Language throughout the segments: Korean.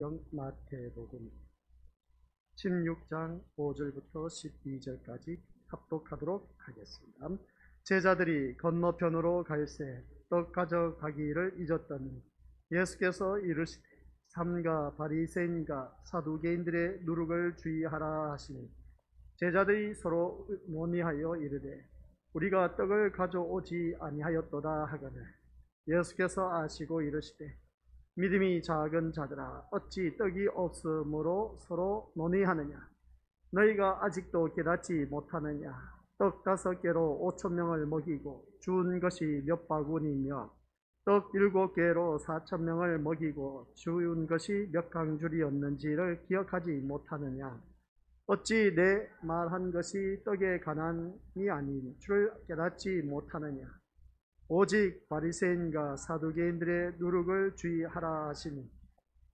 성경 마태복음 16장 5절부터 12절까지 합독하도록 하겠습니다. 제자들이 건너편으로 갈새 떡 가져가기를 잊었더니 예수께서 이르시되 삼가 바리새인과 사두개인들의 누룩을 주의하라 하시니 제자들이 서로 논의하여 이르되 우리가 떡을 가져오지 아니하였도다 하거늘 예수께서 아시고 이르시되 믿음이 작은 자들아 어찌 떡이 없으므로 서로 논의하느냐 너희가 아직도 깨닫지 못하느냐 떡 5개로 5,000명을 먹이고 준 것이 몇 바구니며 떡 7개로 4,000명을 먹이고 준 것이 몇 강줄이었는지를 기억하지 못하느냐 어찌 내 말한 것이 떡에 관한이 아닌 줄 깨닫지 못하느냐 오직 바리새인과 사두개인들의 누룩을 주의하라 하시니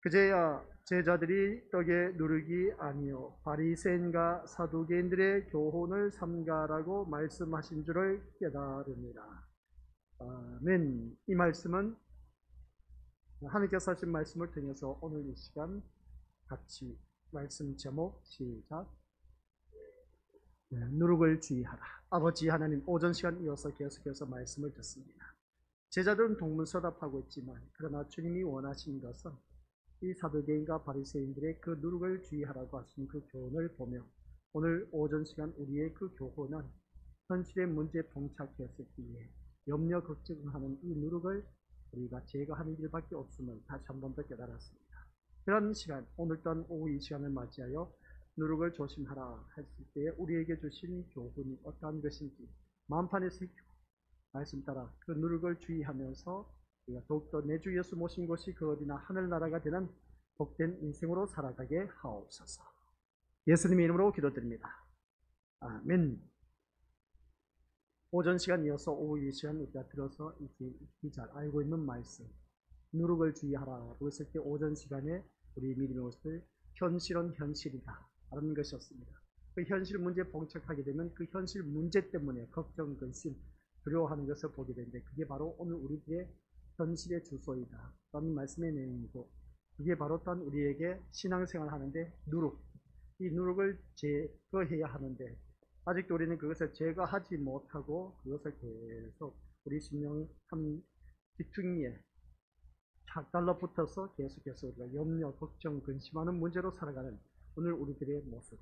그제야 제자들이 떡의 누룩이 아니요 바리새인과 사두개인들의 교훈을 삼가라고 말씀하신 줄을 깨달으니라. 아멘. 이 말씀은 하나님께서 하신 말씀을 통해서 오늘 이 시간 같이 말씀 제목 시작. 누룩을 주의하라. 아버지 하나님 오전 시간 이어서 계속해서 말씀을 듣습니다. 제자들은 동문서답하고 있지만 그러나 주님이 원하신 것은 이 사두개인과 바리새인들의 그 누룩을 주의하라고 하신 그 교훈을 보며 오늘 오전 시간 우리의 그 교훈은 현실의 문제에 봉착했을 때에 염려 걱정하는 이 누룩을 우리가 제거하는 일밖에 없음을 다시 한 번 더 깨달았습니다. 그런 시간 오늘 또한 오후 이 시간을 맞이하여 누룩을 조심하라 했을 때에 우리에게 주신 교훈이 어떠한 것인지 만판에 새기고 말씀 따라 그 누룩을 주의하면서 우리가 더욱더 내 주 예수 모신 곳이 그 어디나 하늘나라가 되는 복된 인생으로 살아가게 하옵소서. 예수님의 이름으로 기도드립니다. 아멘. 오전 시간 이어서 오후 이 시간 우리가 들어서 익히 잘 알고 있는 말씀 누룩을 주의하라고 했을 때 오전 시간에 우리 믿음의 것을 현실은 현실이다 라는 것이었습니다. 그 현실 문제에 봉착하게 되면 그 현실 문제 때문에 걱정, 근심, 두려워하는 것을 보게 되는데 그게 바로 오늘 우리들의 현실의 주소이다 라는 말씀의 내용이고 그게 바로 또한 우리에게 신앙생활 하는데 누룩, 이 누룩을 제거해야 하는데 아직도 우리는 그것을 제거하지 못하고 그것을 계속 우리 심령 한 귀퉁이에 착 달라붙어서 계속해서 우리가 염려, 걱정, 근심하는 문제로 살아가는 오늘 우리들의 모습.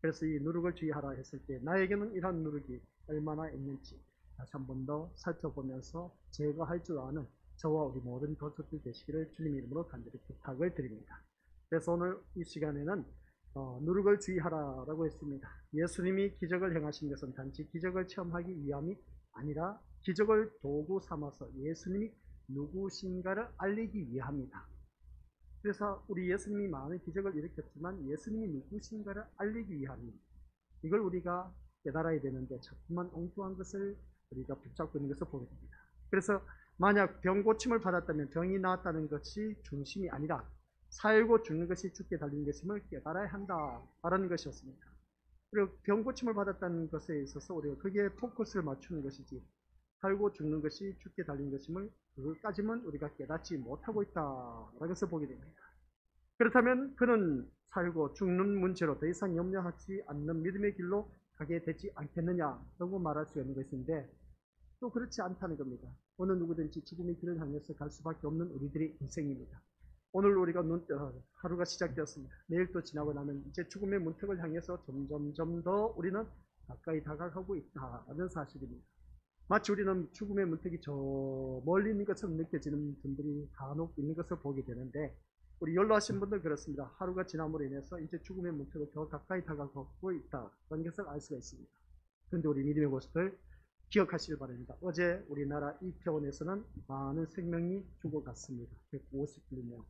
그래서 이 누룩을 주의하라 했을 때 나에게는 이런 누룩이 얼마나 있는지 다시 한 번 더 살펴보면서 제거할 줄 아는 저와 우리 모든 것들 되시기를 주님 이름으로 간절히 부탁을 드립니다. 그래서 오늘 이 시간에는 누룩을 주의하라라고 했습니다. 예수님이 기적을 행하신 것은 단지 기적을 체험하기 위함이 아니라 기적을 도구 삼아서 예수님이 누구신가를 알리기 위함이다. 그래서 우리 예수님이 많은 기적을 일으켰지만 예수님이 누구신가를 알리기 위함입니다. 이걸 우리가 깨달아야 되는데 자꾸만 엉뚱한 것을 우리가 붙잡고 있는 것을 보게 됩니다. 그래서 만약 병 고침을 받았다면 병이 나았다는 것이 중심이 아니라 살고 죽는 것이 죽게 달린 것임을 깨달아야 한다라는 것이었습니다. 그리고 병 고침을 받았다는 것에 있어서 우리가 거기에 포커스를 맞추는 것이지 살고 죽는 것이 죽게 달린 것임을 그것까지만 우리가 깨닫지 못하고 있다라는 것을 보게 됩니다. 그렇다면 그는 살고 죽는 문제로 더 이상 염려하지 않는 믿음의 길로 가게 되지 않겠느냐라고 말할 수 있는 것인데 또 그렇지 않다는 겁니다. 어느 누구든지 죽음의 길을 향해서 갈 수밖에 없는 우리들의 인생입니다. 오늘 우리가 하루가 시작되었습니다. 내일 또 지나고 나면 이제 죽음의 문턱을 향해서 점점 더 우리는 가까이 다가가고 있다는 사실입니다. 마치 우리는 죽음의 문턱이 저 멀리 있는 것처럼 느껴지는 분들이 간혹 있는 것을 보게 되는데 우리 연로하신 분들 그렇습니다. 하루가 지남으로 인해서 이제 죽음의 문턱을 더 가까이 다가가고 있다는 것을 알 수가 있습니다. 그런데 우리 믿음의 모습을 기억하시길 바랍니다. 어제 우리나라 이태원에서는 많은 생명이 죽어갔습니다. 151명.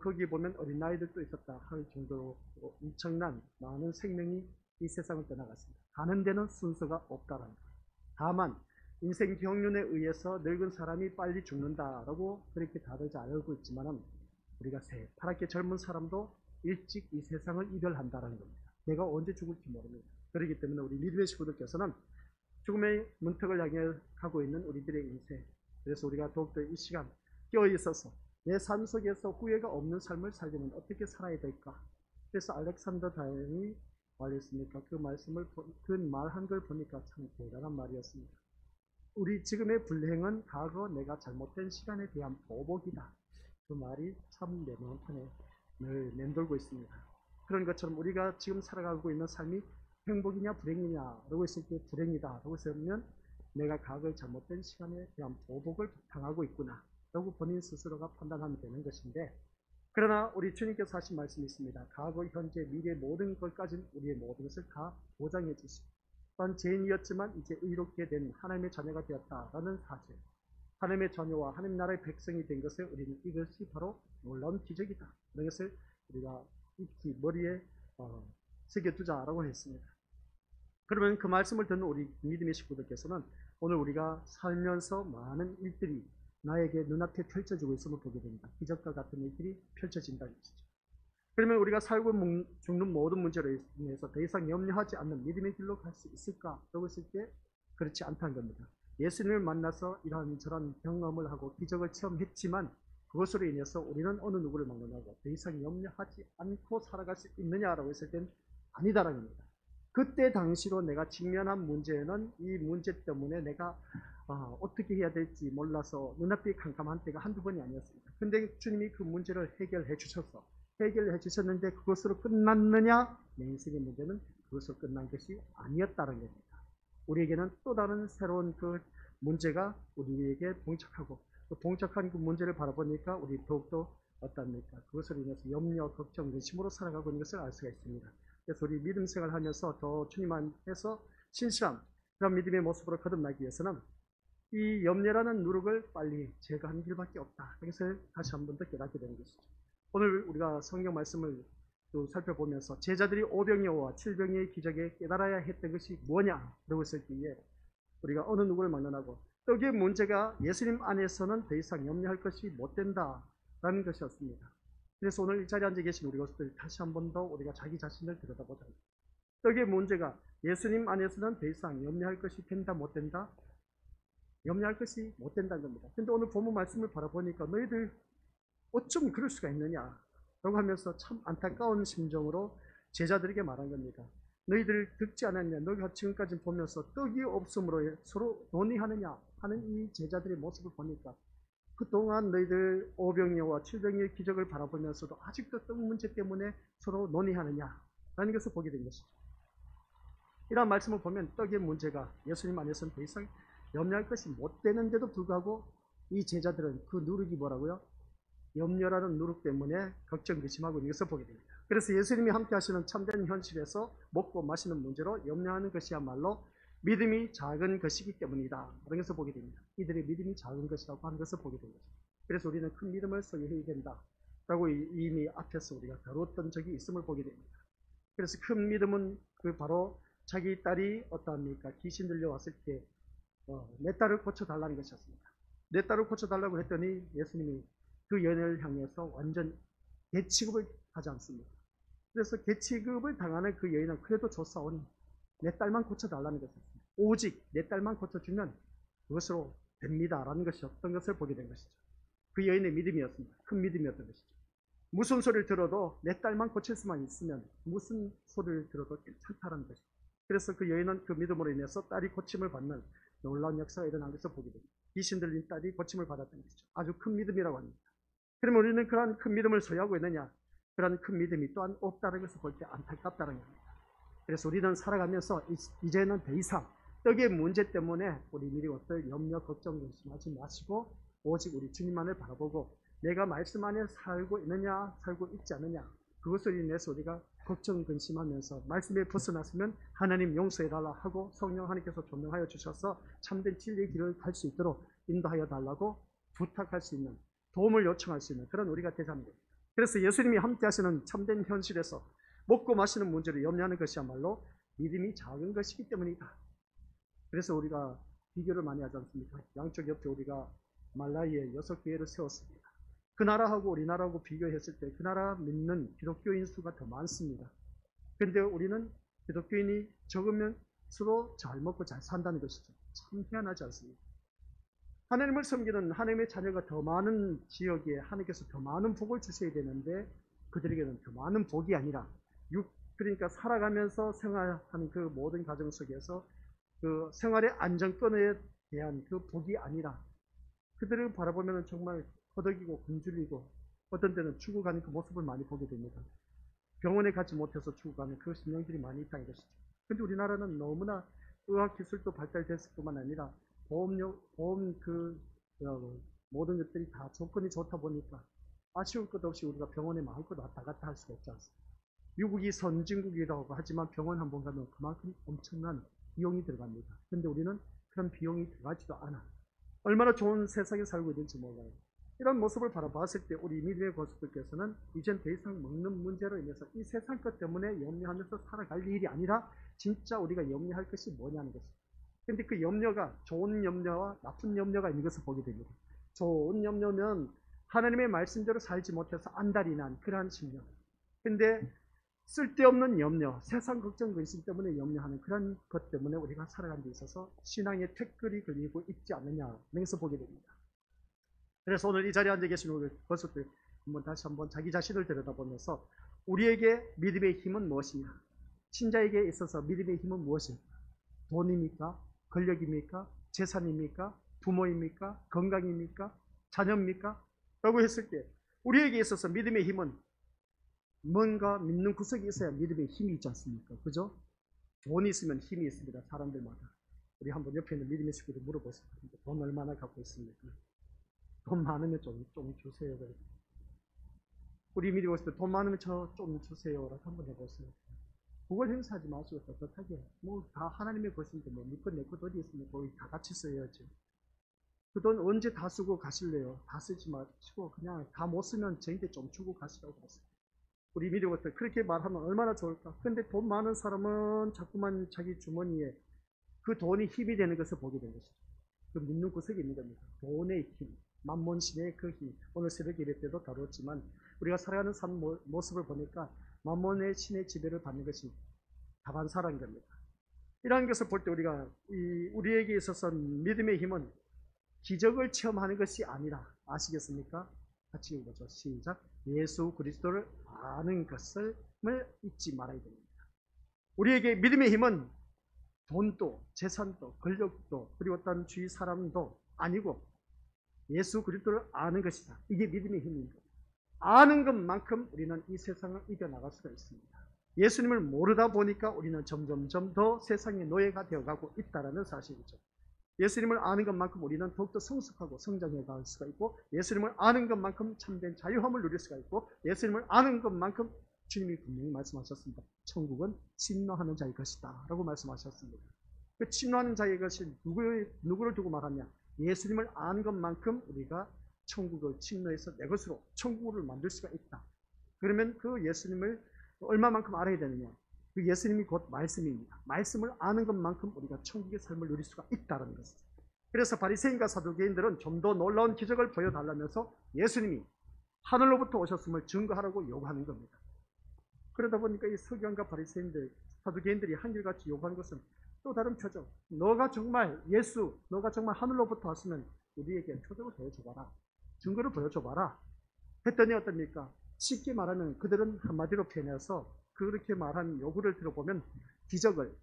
거기 보면 어린아이들도 있었다 할 정도로 엄청난 많은 생명이 이 세상을 떠나갔습니다. 가는 데는 순서가 없다라는 것. 다만 인생 경륜에 의해서 늙은 사람이 빨리 죽는다라고 그렇게 다들 잘 알고 있지만은 우리가 새파랗게 젊은 사람도 일찍 이 세상을 이별한다는 겁니다. 내가 언제 죽을지 모릅니다. 그렇기 때문에 우리 믿음의 식구들께서는 죽음의 문턱을 향해 가고 있는 우리들의 인생 그래서 우리가 더욱더 이 시간 깨어 있어서 내 삶 속에서 후회가 없는 삶을 살려면 어떻게 살아야 될까? 그래서 알렉산더 다연이 말했습니까? 그 말씀을, 그 말한 걸 보니까 참 대단한 말이었습니다. 우리 지금의 불행은 과거 내가 잘못된 시간에 대한 보복이다. 그 말이 참 내 마음판에 늘 맴돌고 있습니다. 그런 것처럼 우리가 지금 살아가고 있는 삶이 행복이냐 불행이냐 라고 했을 때 불행이다 라고 했으면 내가 과거의 잘못된 시간에 대한 보복을 당하고 있구나 라고 본인 스스로가 판단하면 되는 것인데, 그러나 우리 주님께서 하신 말씀이 있습니다. 과거, 현재, 미래 모든 것까지는 우리의 모든 것을 다 보장해 주시고, 또한 죄인이었지만 이제 의롭게 된 하나님의 자녀가 되었다라는 사실, 하나님의 자녀와 하나님 나라의 백성이 된 것에 우리는 이것이 바로 놀라운 기적이다. 이런 것을 우리가 익히 머리에 새겨두자라고 했습니다. 그러면 그 말씀을 듣는 우리 믿음의 식구들께서는 오늘 우리가 살면서 많은 일들이 나에게 눈앞에 펼쳐지고 있음을 보게 됩니다. 기적과 같은 일들이 펼쳐진다는 것이죠. 그러면 우리가 살고 죽는 모든 문제로 인해서 더 이상 염려하지 않는 믿음의 길로 갈 수 있을까? 라고 했을 때 그렇지 않다는 겁니다. 예수님을 만나서 이런저런 경험을 하고 기적을 체험했지만 그것으로 인해서 우리는 어느 누구를 만나고 더 이상 염려하지 않고 살아갈 수 있느냐라고 했을 때는 아니다라는 겁니다. 그때 당시로 내가 직면한 문제는 이 문제 때문에 내가 어떻게 해야 될지 몰라서 눈앞이 캄캄한 때가 한두 번이 아니었습니다. 근데 주님이 그 문제를 해결해 주셨는데 그것으로 끝났느냐? 내 인생의 문제는 그것으로 끝난 것이 아니었다는 겁니다. 우리에게는 또 다른 새로운 그 문제가 우리에게 봉착하고, 그 봉착한 그 문제를 바라보니까 우리 더욱더 어떻습니까? 그것으로 인해서 염려, 걱정, 근심으로 살아가고 있는 것을 알 수가 있습니다. 그래서 우리 믿음 생활을 하면서 더 주님 안에서 신실한 그런 믿음의 모습으로 거듭나기 위해서는 이 염려라는 누룩을 빨리 제거하는 길밖에 없다. 이것을 다시 한 번 더 깨닫게 되는 것이죠. 오늘 우리가 성경 말씀을 또 살펴보면서 제자들이 오병이어와 칠병이의 기적에 깨달아야 했던 것이 뭐냐? 라고 했을 때에 우리가 어느 누구를 만나고 떡의 문제가 예수님 안에서는 더 이상 염려할 것이 못 된다라는 것이었습니다. 그래서 오늘 이 자리에 앉아 계신 우리 것들 다시 한 번 더 우리가 자기 자신을 들여다보자. 떡의 문제가 예수님 안에서는 더 이상 염려할 것이 된다 못 된다? 염려할 것이 못 된다는 겁니다. 근데 오늘 본문 말씀을 바라보니까 너희들 어쩜 그럴 수가 있느냐 라고 하면서 참 안타까운 심정으로 제자들에게 말한 겁니다. 너희들 듣지 않았냐? 너희가 지금까지 보면서 떡이 없음으로 서로 논의하느냐 하는 이 제자들의 모습을 보니까 그동안 너희들 오병이어와 칠병이의 기적을 바라보면서도 아직도 떡 문제 때문에 서로 논의하느냐 라는 것을 보게 된 것이죠. 이러한 말씀을 보면 떡의 문제가 예수님 안에서는 더 이상 염려할 것이 못 되는데도 불구하고 이 제자들은 그 누룩이 뭐라고요? 염려라는 누룩 때문에 걱정, 의심하고 있는 것을 보게 됩니다. 그래서 예수님이 함께 하시는 참된 현실에서 먹고 마시는 문제로 염려하는 것이야말로 믿음이 작은 것이기 때문이다. 그런 것을 보게 됩니다. 이들의 믿음이 작은 것이라고 하는 것을 보게 됩니다. 그래서 우리는 큰 믿음을 소유해야 된다. 라고 이미 앞에서 우리가 다뤘던 적이 있음을 보게 됩니다. 그래서 큰 믿음은 그 바로 자기 딸이 어떠합니까? 귀신 들려왔을 때 내 딸을 고쳐달라는 것이었습니다. 내 딸을 고쳐달라고 했더니 예수님이 그 여인을 향해서 완전 개취급을 하지 않습니다. 그래서 개취급을 당하는 그 여인은 그래도 좋사오니 내 딸만 고쳐달라는 것이었습니다. 오직 내 딸만 고쳐주면 그것으로 됩니다라는 것이 어떤 것을 보게 된 것이죠. 그 여인의 믿음이었습니다. 큰 믿음이었던 것이죠. 무슨 소리를 들어도 내 딸만 고칠 수만 있으면 무슨 소리를 들어도 괜찮다는 것이죠. 그래서 그 여인은 그 믿음으로 인해서 딸이 고침을 받는 놀라운 역사가 일어난 것을 보게 됩니다. 귀신 들린 딸이 고침을 받았던 것이죠. 아주 큰 믿음이라고 합니다. 그러면 우리는 그러한 큰 믿음을 소유하고 있느냐? 그러한 큰 믿음이 또한 없다는 것을 볼 때 안타깝다는 겁니다. 그래서 우리는 살아가면서 이제는 더 이상 떡의 문제 때문에 우리 미리 어떤 염려, 걱정, 근심하지 마시고 오직 우리 주님만을 바라보고 내가 말씀 안에 살고 있느냐, 살고 있지 않느냐, 그것을 인해서 우리가 걱정, 근심하면서 말씀에 벗어났으면 하나님 용서해달라 하고 성령 하나님께서 조명하여 주셔서 참된 진리의 길을 갈 수 있도록 인도하여 달라고 부탁할 수 있는, 도움을 요청할 수 있는 그런 우리가 되자는 겁니다. 그래서 예수님이 함께 하시는 참된 현실에서 먹고 마시는 문제를 염려하는 것이야말로 믿음이 작은 것이기 때문이다. 그래서 우리가 비교를 많이 하지 않습니까? 양쪽 옆에 우리가 말라이에 6교회를 세웠습니다. 그 나라하고 우리나라하고 비교했을 때 그 나라 믿는 기독교인 수가 더 많습니다. 그런데 우리는 기독교인이 적으면 서로 잘 먹고 잘 산다는 것이죠. 참 희한하지 않습니까? 하나님을 섬기는 하나님의 자녀가 더 많은 지역에 하나님께서 더 많은 복을 주셔야 되는데 그들에게는 더 많은 복이 아니라 그러니까 살아가면서 생활하는 그 모든 과정 속에서 그 생활의 안정권에 대한 그 복이 아니라 그들을 바라보면 정말 허덕이고 굶주리고 어떤 때는 죽어가는 그 모습을 많이 보게 됩니다. 병원에 가지 못해서 죽어가는 그 심령들이 많이 있다는 것이죠. 그런데 우리나라는 너무나 의학기술도 발달됐을 뿐만 아니라 모든 것들이 다 조건이 좋다 보니까 아쉬울 것 없이 우리가 병원에 마음껏 왔다 갔다 할 수가 없지 않습니까? 미국이 선진국이라고 하지만 병원 한 번 가면 그만큼 엄청난 비용이 들어갑니다. 그런데 우리는 그런 비용이 들어가지도 않아. 얼마나 좋은 세상에 살고 있는지 몰라요. 이런 모습을 바라봤을 때 우리 믿음의 고수들께서는 이젠 더 이상 먹는 문제로 인해서 이 세상 것 때문에 염려하면서 살아갈 일이 아니라 진짜 우리가 염려할 것이 뭐냐는 것입니다. 그런데 그 염려가 좋은 염려와 나쁜 염려가 있는 것을 보게 됩니다. 좋은 염려면 하나님의 말씀대로 살지 못해서 안달이 난 그러한 심령. 근데 쓸데없는 염려, 세상 걱정 근심 때문에 염려하는 그런 것 때문에 우리가 살아가는 데 있어서 신앙의 태클이 걸리고 있지 않느냐 여기서 보게 됩니다. 그래서 오늘 이 자리에 앉아 계신 우리 것들 다시 한번 자기 자신을 들여다보면서 우리에게 믿음의 힘은 무엇이냐? 신자에게 있어서 믿음의 힘은 무엇입니까? 돈입니까? 권력입니까? 재산입니까? 부모입니까? 건강입니까? 자녀입니까? 라고 했을 때 우리에게 있어서 믿음의 힘은 뭔가 믿는 구석이 있어야 믿음의 힘이 있지 않습니까? 그죠? 돈이 있으면 힘이 있습니다. 사람들마다. 우리 한번 옆에 있는 믿음의 식구들 물어보세요. 돈 얼마나 갖고 있습니까? 돈 많으면 좀 주세요. 우리 믿음의 식구들 돈 많으면 저 좀 주세요. 라고 한번 해보세요. 그걸 행사하지 마시고 떳떳하게 다 하나님의 것인데 믿고 내 것 어디 있습니까? 거기 다 같이 써야지. 그 돈 언제 다 쓰고 가실래요? 다 쓰지 마시고 그냥 다 못 쓰면 저희한테 좀 주고 가시라고 하세요. 우리 믿음의 것들 그렇게 말하면 얼마나 좋을까? 근데 돈 많은 사람은 자꾸만 자기 주머니에 그 돈이 힘이 되는 것을 보게 된 것이죠. 그 믿는 구석이 있는 겁니다. 돈의 힘, 만몬신의 그 힘. 오늘 새벽 예배 때도 다뤘지만 우리가 살아가는 삶 모습을 보니까 만몬의 신의 지배를 받는 것이 다반사라는 겁니다. 이러한 것을 볼 때 우리에게 있어서 믿음의 힘은 기적을 체험하는 것이 아니라 아시겠습니까? 같이 읽어보죠. 시작. 예수 그리스도를 아는 것을 잊지 말아야 됩니다. 우리에게 믿음의 힘은 돈도 재산도 권력도 그리고 어떤 주위 사람도 아니고 예수 그리스도를 아는 것이다. 이게 믿음의 힘입니다. 아는 것만큼 우리는 이 세상을 이겨나갈 수가 있습니다. 예수님을 모르다 보니까 우리는 점점점 더 세상의 노예가 되어가고 있다는 사실이죠. 예수님을 아는 것만큼 우리는 더욱더 성숙하고 성장해 갈 수가 있고 예수님을 아는 것만큼 참된 자유함을 누릴 수가 있고 예수님을 아는 것만큼 주님이 분명히 말씀하셨습니다. 천국은 침노하는 자의 것이다 라고 말씀하셨습니다. 그 침노하는 자의 것이 누구를 두고 말하냐? 예수님을 아는 것만큼 우리가 천국을 침노해서 내 것으로 천국을 만들 수가 있다. 그러면 그 예수님을 얼마만큼 알아야 되느냐? 그 예수님이 곧 말씀입니다. 말씀을 아는 것만큼 우리가 천국의 삶을 누릴 수가 있다는 것이죠. 그래서 바리새인과 사두개인들은 좀 더 놀라운 기적을 보여달라면서 예수님이 하늘로부터 오셨음을 증거하라고 요구하는 겁니다. 그러다 보니까 이 서기관과 바리새인들, 사두개인들이 한결같이 요구하는 것은 또 다른 표적. 너가 정말 하늘로부터 왔으면 우리에게 표적을 보여줘봐라. 증거를 보여줘봐라. 했더니 어떻습니까? 쉽게 말하면 그들은 한마디로 표현해서 그렇게 말한 요구를 들어보면 기적을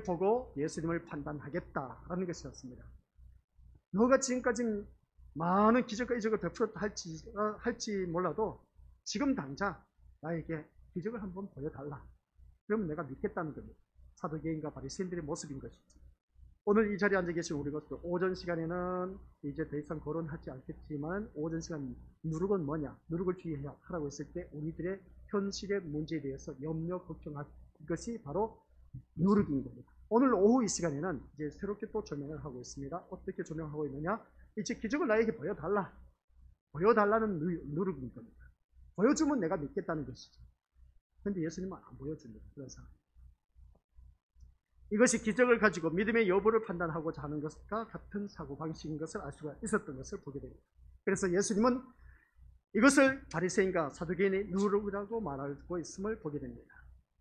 보고 예수님을 판단하겠다라는 것이었습니다. 너가 지금까지 많은 기적과 이적을 베풀었다 할지 몰라도 지금 당장 나에게 기적을 한번 보여달라. 그러면 내가 믿겠다는 겁니다. 사두개인과 바리새인들의 모습인 것이죠. 오늘 이 자리에 앉아 계신 우리 것도 오전 시간에는 이제 더 이상 거론하지 않겠지만 오전 시간 누룩은 뭐냐? 누룩을 주의해야 하라고 했을 때 우리들의 현실의 문제에 대해서 염려, 걱정할 것이 바로 누룩인 겁니다. 오늘 오후 이 시간에는 이제 새롭게 또 조명을 하고 있습니다. 어떻게 조명하고 있느냐? 이제 기적을 나에게 보여달라. 보여달라는 누룩인 겁니다. 보여주면 내가 믿겠다는 것이죠. 그런데 예수님은 안 보여줍니다. 그런 상황. 이것이 기적을 가지고 믿음의 여부를 판단하고자 하는 것과 같은 사고방식인 것을 알 수가 있었던 것을 보게 됩니다. 그래서 예수님은 이것을 바리새인과 사두개인의 누룩이라고 말하고 있음을 보게 됩니다.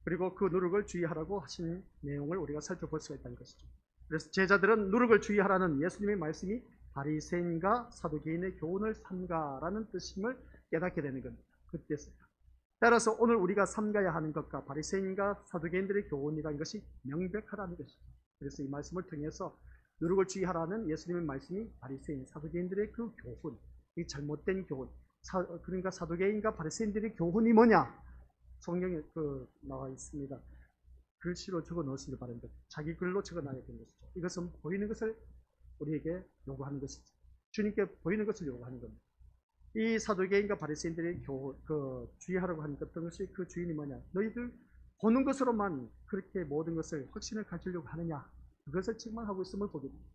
그리고 그 누룩을 주의하라고 하신 내용을 우리가 살펴볼 수가 있다는 것이죠. 그래서 제자들은 누룩을 주의하라는 예수님의 말씀이 바리새인과 사두개인의 교훈을 삼가라는 뜻임을 깨닫게 되는 겁니다. 그때서야. 따라서 오늘 우리가 삼가야 하는 것과 바리새인과 사두개인들의 교훈이라는 것이 명백하다는 것이죠. 그래서 이 말씀을 통해서 누룩을 주의하라는 예수님의 말씀이 바리새인, 사두개인들의 그 교훈, 이 잘못된 교훈, 그러니까 사두개인과 바리새인들의 교훈이 뭐냐? 성경에 나와 있습니다. 글씨로 적어 넣으시기 바랍니다. 자기 글로 적어 놔야 되는 것이죠. 이것은 보이는 것을 우리에게 요구하는 것이죠. 주님께 보이는 것을 요구하는 겁니다. 이 사두개인과 바리새인들의 주의하라고 하는 어떤 것이 그 주인이 뭐냐? 너희들 보는 것으로만 그렇게 모든 것을 확신을 가지려고 하느냐? 그것을 지금만 하고 있음을 보게 됩니다.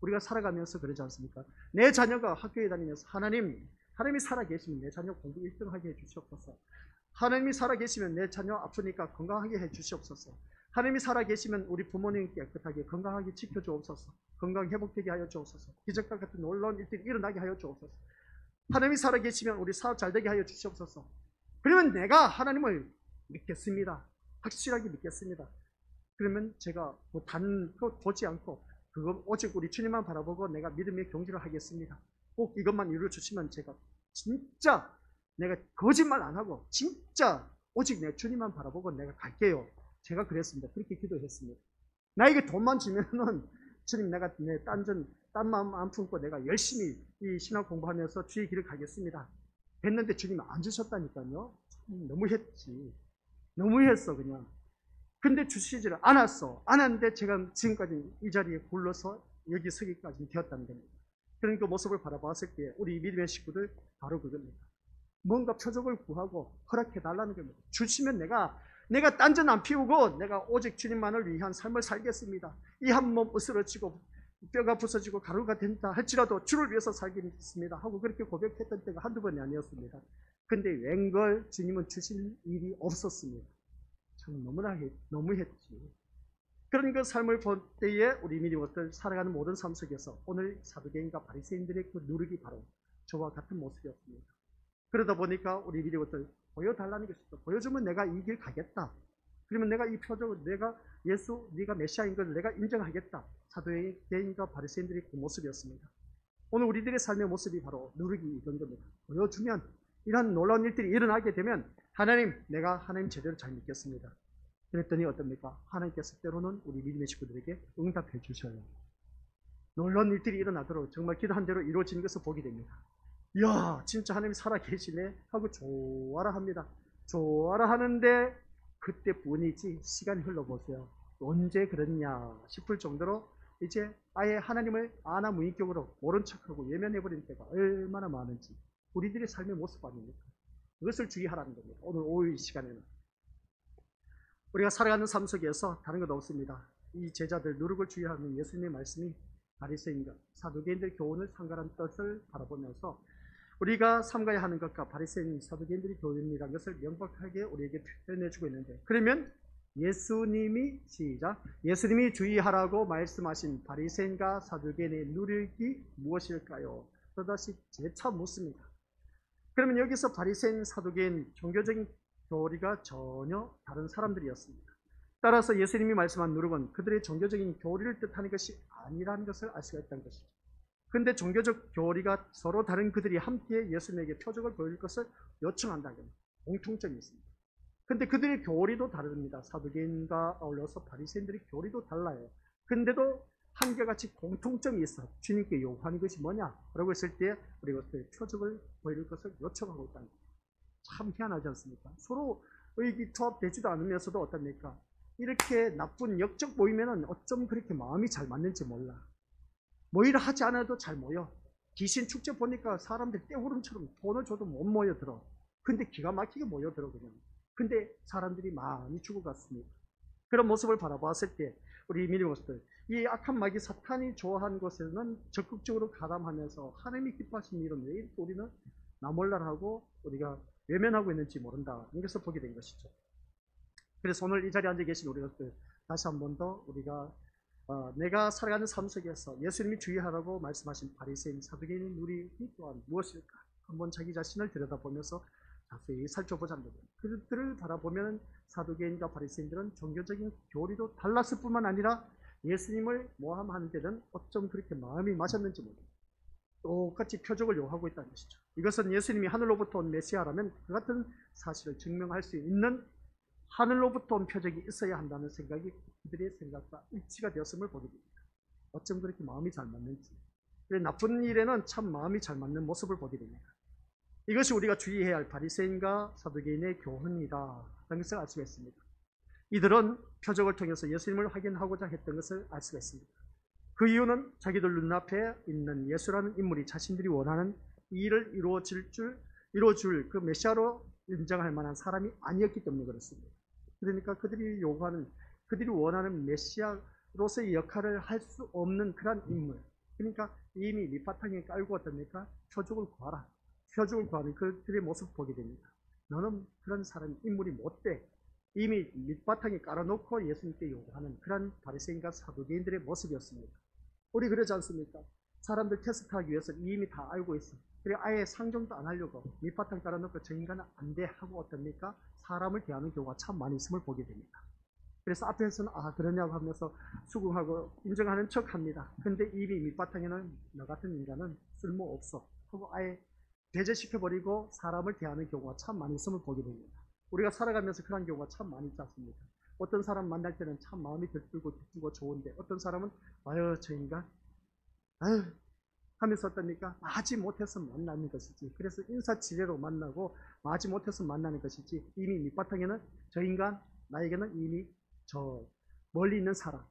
우리가 살아가면서 그러지 않습니까? 내 자녀가 학교에 다니면서 하나님이 살아계시면 내 자녀 공부 1등하게 해주시옵소서. 하나님이 살아계시면 내 자녀 아프니까 건강하게 해주시옵소서. 하나님이 살아계시면 우리 부모님 깨끗하게 건강하게 지켜주옵소서. 건강 회복되게 하여 주옵소서. 기적과 같은 놀라운 일들이 일어나게 하여 주옵소서. 하나님이 살아계시면 우리 사업 잘되게 하여 주시옵소서. 그러면 내가 하나님을 믿겠습니다. 확실하게 믿겠습니다. 그러면 제가 뭐 다른 거 보지 않고 그거 오직 우리 주님만 바라보고 내가 믿음의 경주를 하겠습니다. 꼭 이것만 이루어 주시면 제가 진짜 내가 거짓말 안 하고 진짜 오직 내 주님만 바라보고 내가 갈게요. 제가 그랬습니다. 그렇게 기도했습니다. 나에게 돈만 주면은 주님 내가 내 딴 마음 안 품고 내가 열심히 이 신학 공부하면서 주의 길을 가겠습니다. 했는데 주님 안 주셨다니까요. 너무했지. 너무했어 그냥. 근데 주시지를 않았어. 않았는데 제가 지금까지 이 자리에 굴러서 여기 서기까지 되었다는 겁니다. 그런 그 모습을 바라봤을 때 우리 믿음의 식구들 바로 그겁니다. 뭔가 표적을 구하고 허락해달라는 겁니다. 주시면 내가 딴전 안 피우고 내가 오직 주님만을 위한 삶을 살겠습니다. 이 한 몸 으스러지고 뼈가 부서지고 가루가 된다 할지라도 주를 위해서 살겠습니다 하고 그렇게 고백했던 때가 한두 번이 아니었습니다. 근데 웬걸 주님은 주실 일이 없었습니다. 참 너무했지. 그런 그 삶을 볼 때에 우리 믿음들 살아가는 모든 삶 속에서 오늘 사두개인과 바리새인들의 그 누룩이 바로 저와 같은 모습이었습니다. 그러다 보니까 우리 믿음들 보여달라는 것이죠. 보여주면 내가 이 길 가겠다. 그러면 내가 이 표적을 네가 메시아인 것을 내가 인정하겠다. 사두개인과 바리새인들의 그 모습이었습니다. 오늘 우리들의 삶의 모습이 바로 누룩이 이런 겁니다. 보여주면 이런 놀라운 일들이 일어나게 되면 내가 하나님 제대로 잘 믿겠습니다. 그랬더니 어떻습니까? 하나님께서 때로는 우리 믿음의 식구들에게 응답해 주셔요. 놀라운 일들이 일어나도록 정말 기도한 대로 이루어지는 것을 보게 됩니다. 이야 진짜 하나님이 살아계시네 하고 좋아라 합니다. 좋아라 하는데 그때뿐이지 시간이 흘러보세요. 언제 그랬냐 싶을 정도로 이제 아예 하나님을 아나무인격으로 모른 척하고 외면해버린 때가 얼마나 많은지 우리들의 삶의 모습 아닙니까? 그것을 주의하라는 겁니다. 오늘 오후 이 시간에는 우리가 살아가는 삶 속에서 다른 것 없습니다. 이 제자들 누룩을 주의하는 예수님의 말씀이 바리새인과 사두개인들 교훈을 삼가라는 뜻을 바라보면서 우리가 삼가야 하는 것과 바리새인 사두개인들의 교훈이라는 것을 명확하게 우리에게 표현해주고 있는데 그러면 예수님이 주의하라고 말씀하신 바리새인과 사두개인의 누룩이 무엇일까요? 또다시 재차 묻습니다. 그러면 여기서 바리새인, 사두개인, 종교적인 교리가 전혀 다른 사람들이었습니다. 따라서 예수님이 말씀한 누룩은 그들의 종교적인 교리를 뜻하는 것이 아니라는 것을 알 수가 있다는 것이죠. 그런데 종교적 교리가 서로 다른 그들이 함께 예수님에게 표적을 보일 것을 요청한다는 겁니다. 공통점이 있습니다. 근데 그들의 교리도 다릅니다. 사두개인과 어울려서 바리새인들의 교리도 달라요. 근데도 한결같이 공통점이 있어. 주님께 요구하는 것이 뭐냐라고 했을 때 우리가 표적을 보일 것을 요청하고 있다는 거예요. 참 희한하지 않습니까? 서로 의기투합되지도 않으면서도 어떻습니까? 이렇게 나쁜 역적 모이면은 어쩜 그렇게 마음이 잘 맞는지 몰라. 모이라 하지 않아도 잘 모여. 귀신 축제 보니까 사람들 떼구름처럼 돈을 줘도 못 모여들어. 근데 기가 막히게 모여들어 그냥. 근데 사람들이 많이 죽어갔습니다. 그런 모습을 바라보았을 때 우리 믿음으로서 이 악한 마귀 사탄이 좋아하는 곳에는 적극적으로 가담하면서 하나님이 기뻐하시는 일은 왜 이렇게 우리는 나몰라라고 우리가 외면하고 있는지 모른다. 이것을 보게 된 것이죠. 그래서 오늘 이 자리에 앉아 계신 우리가 다시 한 번 더 우리가 내가 살아가는 삶 속에서 예수님이 주의하라고 말씀하신 바리새인, 사두개인의 누룩이 또한 무엇일까? 한번 자기 자신을 들여다보면서 자세히 살펴보자는 겁니다. 그들을 바라보면 사두개인과 바리새인들은 종교적인 교리도 달랐을 뿐만 아니라 예수님을 모함하는 데는 어쩜 그렇게 마음이 맞았는지 모릅니다. 똑같이 표적을 요구하고 있다는 것이죠. 이것은 예수님이 하늘로부터 온 메시아라면 그 같은 사실을 증명할 수 있는 하늘로부터 온 표적이 있어야 한다는 생각이 그들의 생각과 일치가 되었음을 보게 됩니다. 어쩜 그렇게 마음이 잘 맞는지. 나쁜 일에는 참 마음이 잘 맞는 모습을 보게 됩니다. 이것이 우리가 주의해야 할 바리새인과 사두개인의 교훈이다 라는 것을 알 수가 있습니다. 이들은 표적을 통해서 예수님을 확인하고자 했던 것을 알 수가 있습니다. 그 이유는 자기들 눈앞에 있는 예수라는 인물이 자신들이 원하는 이 일을 이루어줄 그 메시아로 인정할 만한 사람이 아니었기 때문에 그렇습니다. 그러니까 그들이 원하는 메시아로서의 역할을 할 수 없는 그런 인물. 그러니까 이미 밑바탕에 깔고 어떻습니까? 표적을 구하라. 표적을 구하는 그들의 모습을 보게 됩니다. 너는 그런 사람, 인물이 못 돼. 이미 밑바탕에 깔아놓고 예수님께 요구하는 그런 바리새인과 사두개인들의 모습이었습니다. 우리 그러지 않습니까? 사람들 테스트하기 위해서 이미 다 알고 있어. 그래 아예 상정도 안 하려고 밑바탕 깔아놓고 저 인간은 안 돼 하고 어떻습니까? 사람을 대하는 경우가 참 많이 있음을 보게 됩니다. 그래서 앞에서는 그러냐고 하면서 수긍하고 인정하는 척 합니다. 근데 이미 밑바탕에는 너 같은 인간은 쓸모없어 하고 아예 배제시켜버리고 사람을 대하는 경우가 참 많이 있음을 보게 됩니다. 우리가 살아가면서 그런 경우가 참 많이 있지 않습니까? 어떤 사람 만날 때는 참 마음이 들뜨고 좋은데 어떤 사람은 아유 저 인간 아유 하면서 어떻습니까? 마지 못해서 만나는 것이지. 그래서 인사치레로 만나고 마지 못해서 만나는 것이지 이미 밑바탕에는 저 인간 나에게는 이미 저 멀리 있는 사람.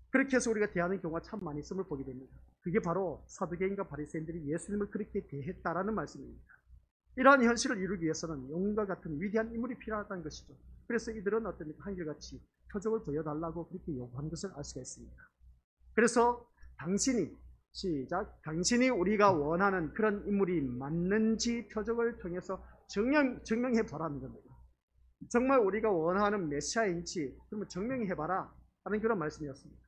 그렇게 해서 우리가 대하는 경우가 참 많이 있음을 보게 됩니다. 그게 바로 사두개인과 바리새인들이 예수님을 그렇게 대했다라는 말씀입니다. 이러한 현실을 이루기 위해서는 영웅과 같은 위대한 인물이 필요하다는 것이죠. 그래서 이들은 어떻습니까? 한결같이 표적을 보여달라고 그렇게 요구한 것을 알 수가 있습니다. 그래서 당신이 우리가 원하는 그런 인물이 맞는지 표적을 통해서 증명해 보라는 겁니다. 정말 우리가 원하는 메시아인지 그러면 증명해봐라 하는 그런 말씀이었습니다.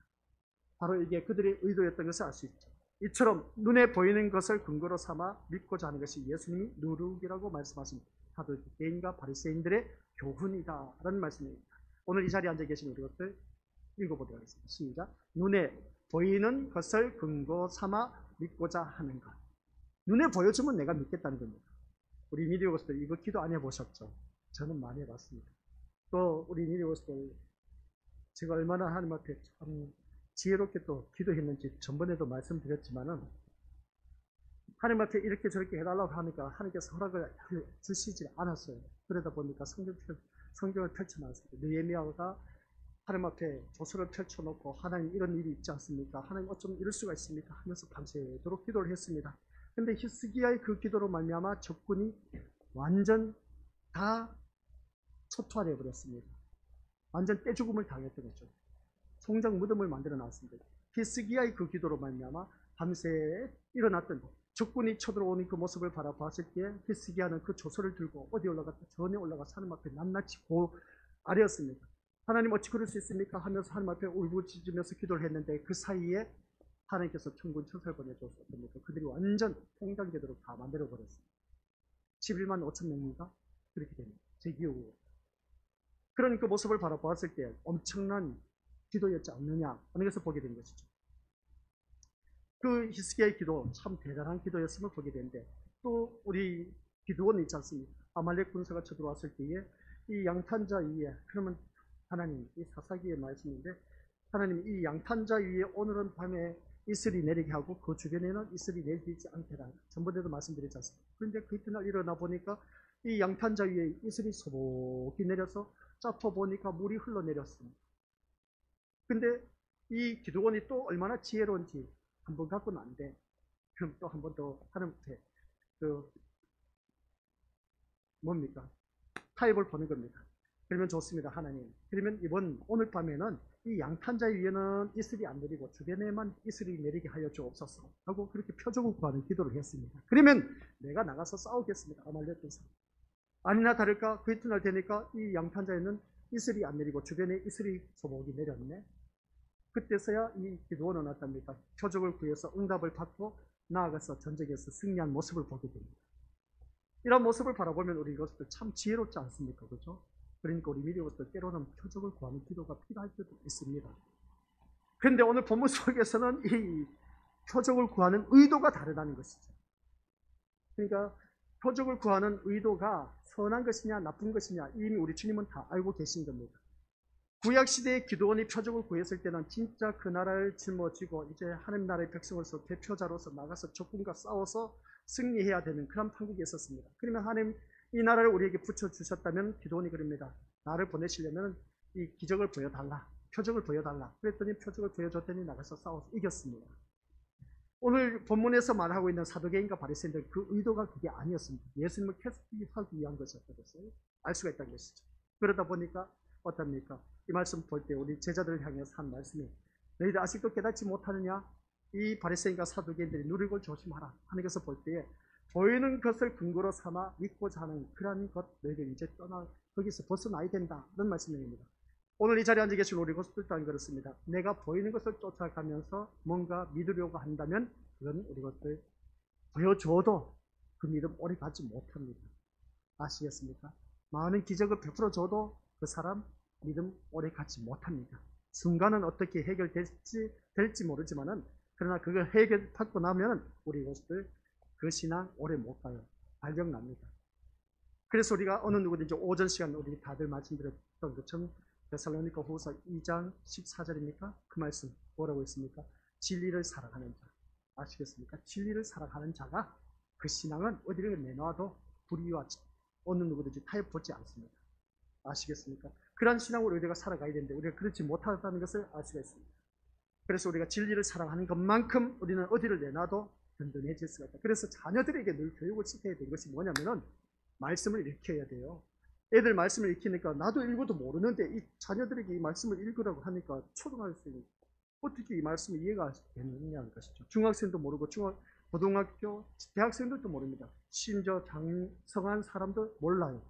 바로 이게 그들의 의도였던 것을 알 수 있죠. 이처럼 눈에 보이는 것을 근거로 삼아 믿고자 하는 것이 예수님이 누룩이라고 말씀하신 사두개인과 바리새인들의 교훈이다 라는 말씀입니다. 오늘 이 자리에 앉아 계신 우리 것들 읽어보도록 하겠습니다. 시작. 눈에 보이는 것을 근거 삼아 믿고자 하는 것. 눈에 보여주면 내가 믿겠다는 겁니다. 우리 미디어 것들 이거 기도 안 해보셨죠? 저는 많이 해봤습니다. 또 우리 미디어 것들 제가 얼마나 하나님 앞에 참 지혜롭게 또 기도했는지 전번에도 말씀드렸지만은 하나님 앞에 이렇게 저렇게 해달라고 하니까 하나님께서 허락을 주시지 않았어요. 그러다 보니까 성경을 펼쳐놨습니다. 느헤미야가 하나님 앞에 조서를 펼쳐놓고 하나님 이런 일이 있지 않습니까? 하나님 어쩜 이럴 수가 있습니까? 하면서 밤새도록 기도를 했습니다. 근데 히스기야의 그 기도로 말미암아 적군이 완전 다 초토화되어 버렸습니다. 완전 떼죽음을 당했던 거죠. 송장 무덤을 만들어 놨습니다. 히스기야의 그 기도로 말미암아 밤새 일어났던 적군이 쳐들어오는 그 모습을 바라봤을 때 히스기야는 그 조서를 들고 어디 올라갔다 전에 올라가서 하나님 앞에 낱낱이 아뢰었습니다. 하나님 어찌 그럴 수 있습니까? 하면서 하나님 앞에 울부짖으면서 기도를 했는데 그 사이에 하나님께서 천군 천사를 보내주었습니다. 그들이 완전 통장되도록 다 만들어버렸습니다. 11만 5천 명인가? 그렇게 됩니다. 제 기억으로. 그런 그 모습을 바라보았을 때 엄청난 기도였지 않느냐 하는 것을 보게 된 것이죠. 그 히스기야의 기도 참 대단한 기도였음을 보게 되는데 또 우리 기도원이 있지 않습니까? 아말렉 군사가 쳐들어왔을 때에 이 양탄자 위에 그러면 하나님 이 사사기의 말씀인데 하나님 이 양탄자 위에 오늘은 밤에 이슬이 내리게 하고 그 주변에는 이슬이 내리지 않게 해라. 전번에도 말씀드렸지 않습니까? 그런데 그 이튿날 일어나 보니까 이 양탄자 위에 이슬이 소복이 내려서 짜퍼 보니까 물이 흘러내렸습니다. 근데 이 기도원이 또 얼마나 지혜로운지 한 번 갖고는 안 돼. 그럼 또 한 번 더 하나님께 뭡니까? 타협을 보는 겁니다. 그러면 좋습니다. 하나님. 그러면 오늘 밤에는 이 양탄자 위에는 이슬이 안 내리고 주변에만 이슬이 내리게 하여 주옵소서 하고 그렇게 표적을 구하는 기도를 했습니다. 그러면 내가 나가서 싸우겠습니다. 아말렉 군사. 아니나 다를까 그 이튿날 되니까 이 양탄자에는 이슬이 안 내리고 주변에 이슬이 소복이 내렸네. 그때서야 이 기도원은 어떻습니까? 표적을 구해서 응답을 받고 나아가서 전쟁에서 승리한 모습을 보게 됩니다. 이런 모습을 바라보면 우리 이것들 참 지혜롭지 않습니까? 그렇죠? 그러니까 우리 미리 것들 때로는 표적을 구하는 기도가 필요할 때도 있습니다. 그런데 오늘 본문 속에서는 이 표적을 구하는 의도가 다르다는 것이죠. 그러니까 표적을 구하는 의도가 선한 것이냐 나쁜 것이냐 이미 우리 주님은 다 알고 계신 겁니다. 구약시대의 기도원이 표적을 구했을 때는 진짜 그 나라를 짊어지고 이제 하나님 나라의 백성으로서 대표자로서 나가서 적군과 싸워서 승리해야 되는 그런 판국이 있었습니다. 그러면 하나님 이 나라를 우리에게 붙여주셨다면 기도원이 그럽니다. 나를 보내시려면 이 기적을 보여달라. 표적을 보여달라. 그랬더니 표적을 보여줬더니 나가서 싸워서 이겼습니다. 오늘 본문에서 말하고 있는 사두개인과 바리새인들 그 의도가 그게 아니었습니다. 예수님을 캐스팅하기 위한 것이었다는 것을 알 수가 있다는 것이죠. 그러다 보니까 어떻습니까? 이 말씀 볼 때 우리 제자들을 향해서 한 말씀이 너희들 아직도 깨닫지 못하느냐? 이 바리새인과 사두개인들이 누리고 조심하라 하는 것을 볼 때에 보이는 것을 근거로 삼아 믿고자 하는 그러한 것 너희들 이제 떠나 거기서 벗어나야 된다 그런 말씀입니다. 오늘 이 자리에 앉아 계신 우리 고수들 또한 그렇습니다. 내가 보이는 것을 쫓아가면서 뭔가 믿으려고 한다면 그건 우리 것들 보여줘도 그 믿음 오래 가지 못합니다. 아시겠습니까? 많은 기적을 베풀어줘도 그 사람 믿음 오래 가지 못합니다. 순간은 어떻게 해결될지 모르지만은 그러나 그걸 해결받고 나면 우리 것들 그 신앙 오래 못 가요. 발병납니다. 그래서 우리가 어느 누구든지 오전 시간 우리 다들 말씀드렸던 것처럼 데살로니가 후서 2장 14절입니까? 그 말씀 뭐라고 했습니까? 진리를 사랑하는 자. 아시겠습니까? 진리를 사랑하는 자가 그 신앙은 어디를 내놔도 불의와 어느 누구든지 타협하지 않습니다. 아시겠습니까? 그런 신앙으로 우리가 살아가야 되는데 우리가 그렇지 못하다는 것을 알 수가 있습니다. 그래서 우리가 진리를 사랑하는 것만큼 우리는 어디를 내놔도 든든해질 수가 있다. 그래서 자녀들에게 늘 교육을 시켜야 되는 것이 뭐냐면은 말씀을 읽혀야 돼요. 애들 말씀을 읽히니까 나도 읽어도 모르는데 이 자녀들에게 이 말씀을 읽으라고 하니까 초등학생이 어떻게 이 말씀이 이해가 되느냐는 것이죠. 중학생도 모르고 고등학교, 대학생들도 모릅니다. 심지어 장성한 사람도 몰라요.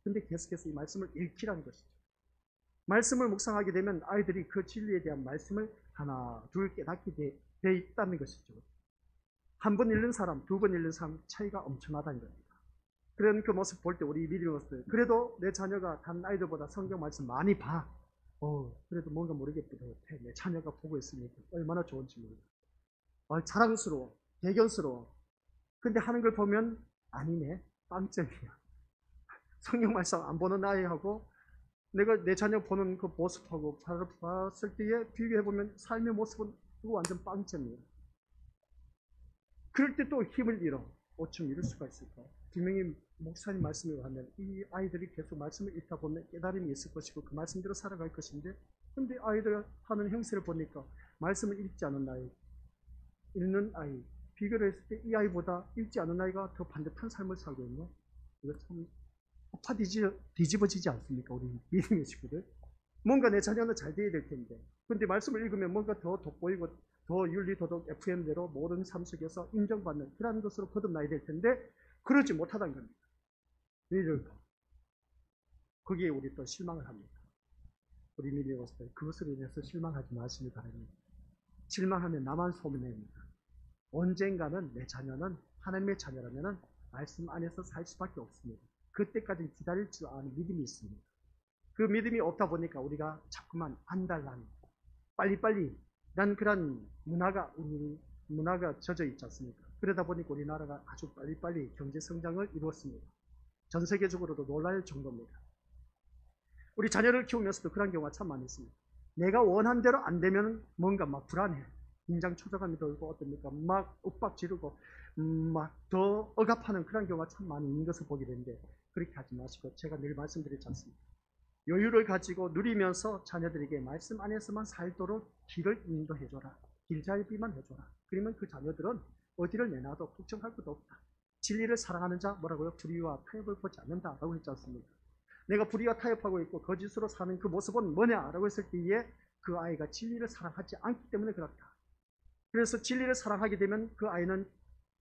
근데 계속해서 이 말씀을 읽히라는 것이죠. 말씀을 묵상하게 되면 아이들이 그 진리에 대한 말씀을 하나, 둘 깨닫게 돼 있다는 것이죠. 한 번 읽는 사람, 두 번 읽는 사람 차이가 엄청나다는 겁니다. 그런 그 모습 볼 때 우리 믿음으로서 그래도 내 자녀가 다른 아이들보다 성경 말씀 많이 봐. 그래도 뭔가 모르게 뿌듯해. 내 자녀가 보고 있으니까 얼마나 좋은지 모르겠어. 자랑스러워, 대견스러워. 근데 하는 걸 보면 아니네, 빵점이야. 성경 말씀 안 보는 아이하고 내가 내 자녀 보는 그 모습하고 봤을 때에 비교해보면 삶의 모습은 그거 완전 빵점이에요. 그럴 때 또 힘을 잃어. 어쩜 이럴 수가 있을까? 분명히 목사님 말씀을 하면 이 아이들이 계속 말씀을 읽다 보면 깨달음이 있을 것이고 그 말씀대로 살아갈 것인데 근데 아이들 하는 형세를 보니까 말씀을 읽지 않은 아이, 읽는 아이 비교를 했을 때 이 아이보다 읽지 않은 아이가 더 반듯한 삶을 살고 있네. 이거 참 파 뒤집어지지 않습니까? 우리 믿음의 식구들. 뭔가 내 자녀는 잘 돼야 될 텐데 근데 말씀을 읽으면 뭔가 더 돋보이고 더 윤리, 도덕, FM대로 모든 삶 속에서 인정받는 그런 것으로 거듭나야 될 텐데 그러지 못하다는 겁니다. 왜 이럴까? 거기에 우리 또 실망을 합니다. 우리 믿음의 모습들 그것으로 인해서 실망하지 마시기 바랍니다. 실망하면 나만 소문냅니다. 언젠가는 내 자녀는 하나님의 자녀라면 말씀 안에서 살 수밖에 없습니다. 그때까지 기다릴 줄 아는 믿음이 있습니다. 그 믿음이 없다 보니까 우리가 자꾸만 안달난 빨리빨리 난 그런 우리 문화가 젖어 있지 않습니까? 그러다 보니까 우리나라가 아주 빨리빨리 경제 성장을 이루었습니다. 전 세계적으로도 놀랄 정도입니다. 우리 자녀를 키우면서도 그런 경우가 참 많이 있습니다. 내가 원한 대로 안 되면 뭔가 막 불안해. 긴장 초조감이 들고 어떻습니까? 막 윽박 지르고 막 더 억압하는 그런 경우가 참 많이 있는 것을 보게 되는데 그렇게 하지 마시고 제가 늘 말씀드렸지 않습니까? 여유를 가지고 누리면서 자녀들에게 말씀 안에서만 살도록 길을 인도해줘라. 길잘비만 해줘라. 그러면 그 자녀들은 어디를 내놔도 걱정할 것도 없다. 진리를 사랑하는 자 뭐라고요? 불의와 타협을 보지 않는다라고 했지 않습니까? 내가 불의와 타협하고 있고 거짓으로 사는 그 모습은 뭐냐라고 했을 때에 그 아이가 진리를 사랑하지 않기 때문에 그렇다. 그래서 진리를 사랑하게 되면 그 아이는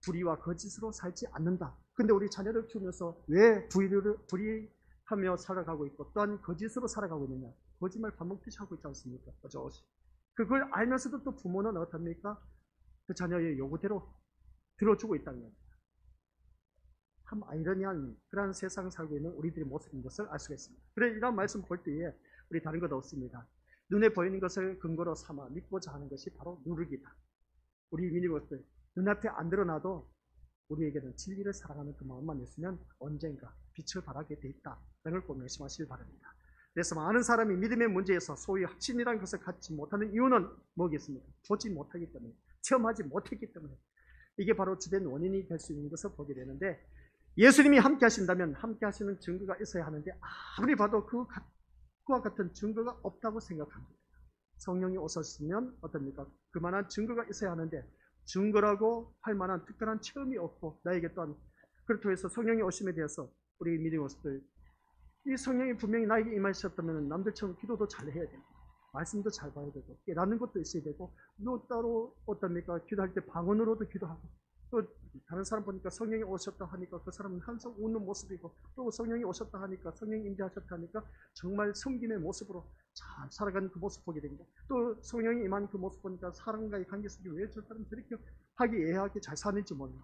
불의와 거짓으로 살지 않는다. 근데 우리 자녀를 키우면서 왜 불의하며 살아가고 있고 또한 거짓으로 살아가고 있느냐? 거짓말 밥 먹듯이 하고 있지 않습니까? 그걸 알면서도 또 부모는 어떻습니까? 그 자녀의 요구대로 들어주고 있다는 겁니다. 참 아이러니한 그런 세상 살고 있는 우리들의 모습인 것을 알 수가 있습니다. 그래 이런 말씀 볼 때에 우리 다른 것 없습니다. 눈에 보이는 것을 근거로 삼아 믿고자 하는 것이 바로 누르기다. 우리 믿는 것들 눈앞에 안 드러나도 우리에게는 진리를 사랑하는 그 마음만 있으면 언젠가 빛을 발하게 돼 있다. 라는 걸 꼭 명심하시길 바랍니다. 그래서 많은 사람이 믿음의 문제에서 소위 확신이라는 것을 갖지 못하는 이유는 뭐겠습니까? 보지 못하기 때문에, 체험하지 못했기 때문에. 이게 바로 주된 원인이 될 수 있는 것을 보게 되는데, 예수님이 함께 하신다면 함께 하시는 증거가 있어야 하는데 아무리 봐도 그와 같은 증거가 없다고 생각합니다. 성령이 오셨으면 어떻습니까? 그만한 증거가 있어야 하는데 증거라고 할 만한 특별한 체험이 없고, 나에게 또한 그렇다고 해서 성령이 오심에 대해서 우리 믿음의 모습들, 이 성령이 분명히 나에게 임하셨다면 남들처럼 기도도 잘 해야 되고 말씀도 잘 봐야 되고 깨닫는 것도 있어야 되고, 또 따로 어떻습니까? 기도할 때 방언으로도 기도하고, 또 다른 사람 보니까 성령이 오셨다 하니까 그 사람은 항상 웃는 모습이고, 또 성령이 오셨다 하니까, 성령이 임재하셨다 하니까 정말 섬김의 모습으로 잘 살아가는 그 모습 보게 됩니다. 또 성령이 임한 그 모습 보니까 사람과의 관계 속에 왜 저 사람 저렇게 화기애애하게 잘 사는지 몰라.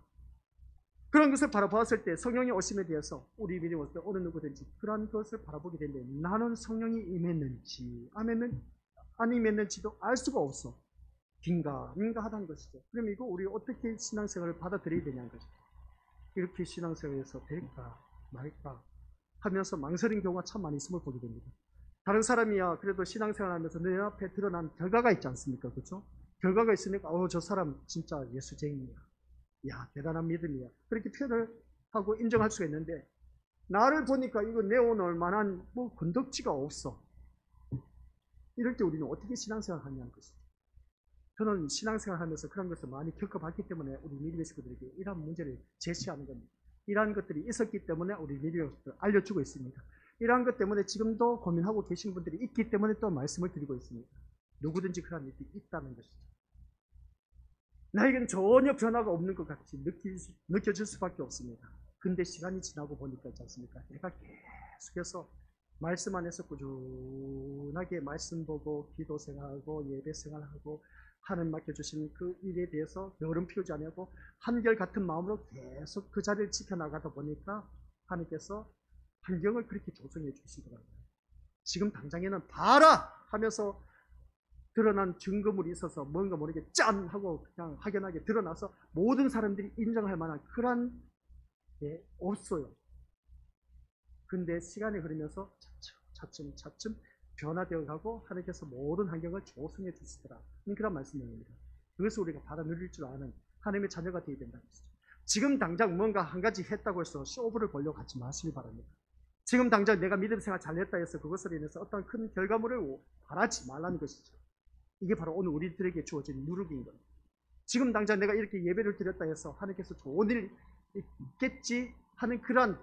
그런 것을 바라보았을 때 성령의 오심에 대해서 우리 믿음을 때 어느 누구든지 그런 것을 바라보게 되는데, 나는 성령이 임했는지 안 임했는지도 알 수가 없어. 긴가민가 하다는 것이죠. 그럼 이거 우리 어떻게 신앙생활을 받아들여야 되냐는 것이죠. 이렇게 신앙생활에서 될까 말까 하면서 망설인 경우가 참 많이 있음을 보게 됩니다. 다른 사람이야 그래도 신앙생활하면서 내 앞에 드러난 결과가 있지 않습니까? 그렇죠? 결과가 있으니까 저 사람 진짜 예수쟁이야, 야 대단한 믿음이야, 그렇게 표현을 하고 인정할 수가 있는데, 나를 보니까 이거 내어놓을 만한 뭐 건덕지가 없어. 이럴 때 우리는 어떻게 신앙생활을 하냐는 것이죠. 저는 신앙생활 하면서 그런 것을 많이 겪어봤기 때문에 우리 믿음의 식구들에게 이러한 문제를 제시하는 겁니다. 이러한 것들이 있었기 때문에 우리 믿음의 식구들 알려주고 있습니다. 이러한 것 때문에 지금도 고민하고 계신 분들이 있기 때문에 또 말씀을 드리고 있습니다. 누구든지 그런 일이 있다는 것이죠. 나에게는 전혀 변화가 없는 것 같이 느껴질 수밖에 없습니다. 근데 시간이 지나고 보니까 있지 않습니까? 내가 계속해서 말씀 안에서 꾸준하게 말씀 보고 기도 생활하고 예배 생활하고 하나님 맡겨주신 그 일에 대해서 여름 피우지 않고 한결같은 마음으로 계속 그 자리를 지켜나가다 보니까 하나님께서 환경을 그렇게 조성해 주시더라고요. 지금 당장에는 봐라 하면서 드러난 증거물이 있어서 뭔가 모르게 짠 하고 그냥 확연하게 드러나서 모든 사람들이 인정할 만한 그런 게 없어요. 근데 시간이 흐르면서 차츰 변화되어 가고 하나님께서 모든 환경을 조성해 주시더라. 그런 말씀입니다. 그것을 우리가 받아 누릴 줄 아는 하나님의 자녀가 되어야 된다는 것이죠. 지금 당장 뭔가 한 가지 했다고 해서 쇼부를 보려고 하지 마시기 바랍니다. 지금 당장 내가 믿음 생활 잘했다 해서 그것으로 인해서 어떤 큰 결과물을 바라지 말라는 것이죠. 이게 바로 오늘 우리들에게 주어진 누르기인 겁니다. 지금 당장 내가 이렇게 예배를 드렸다 해서 하나님께서 좋은 일 있겠지 하는 그런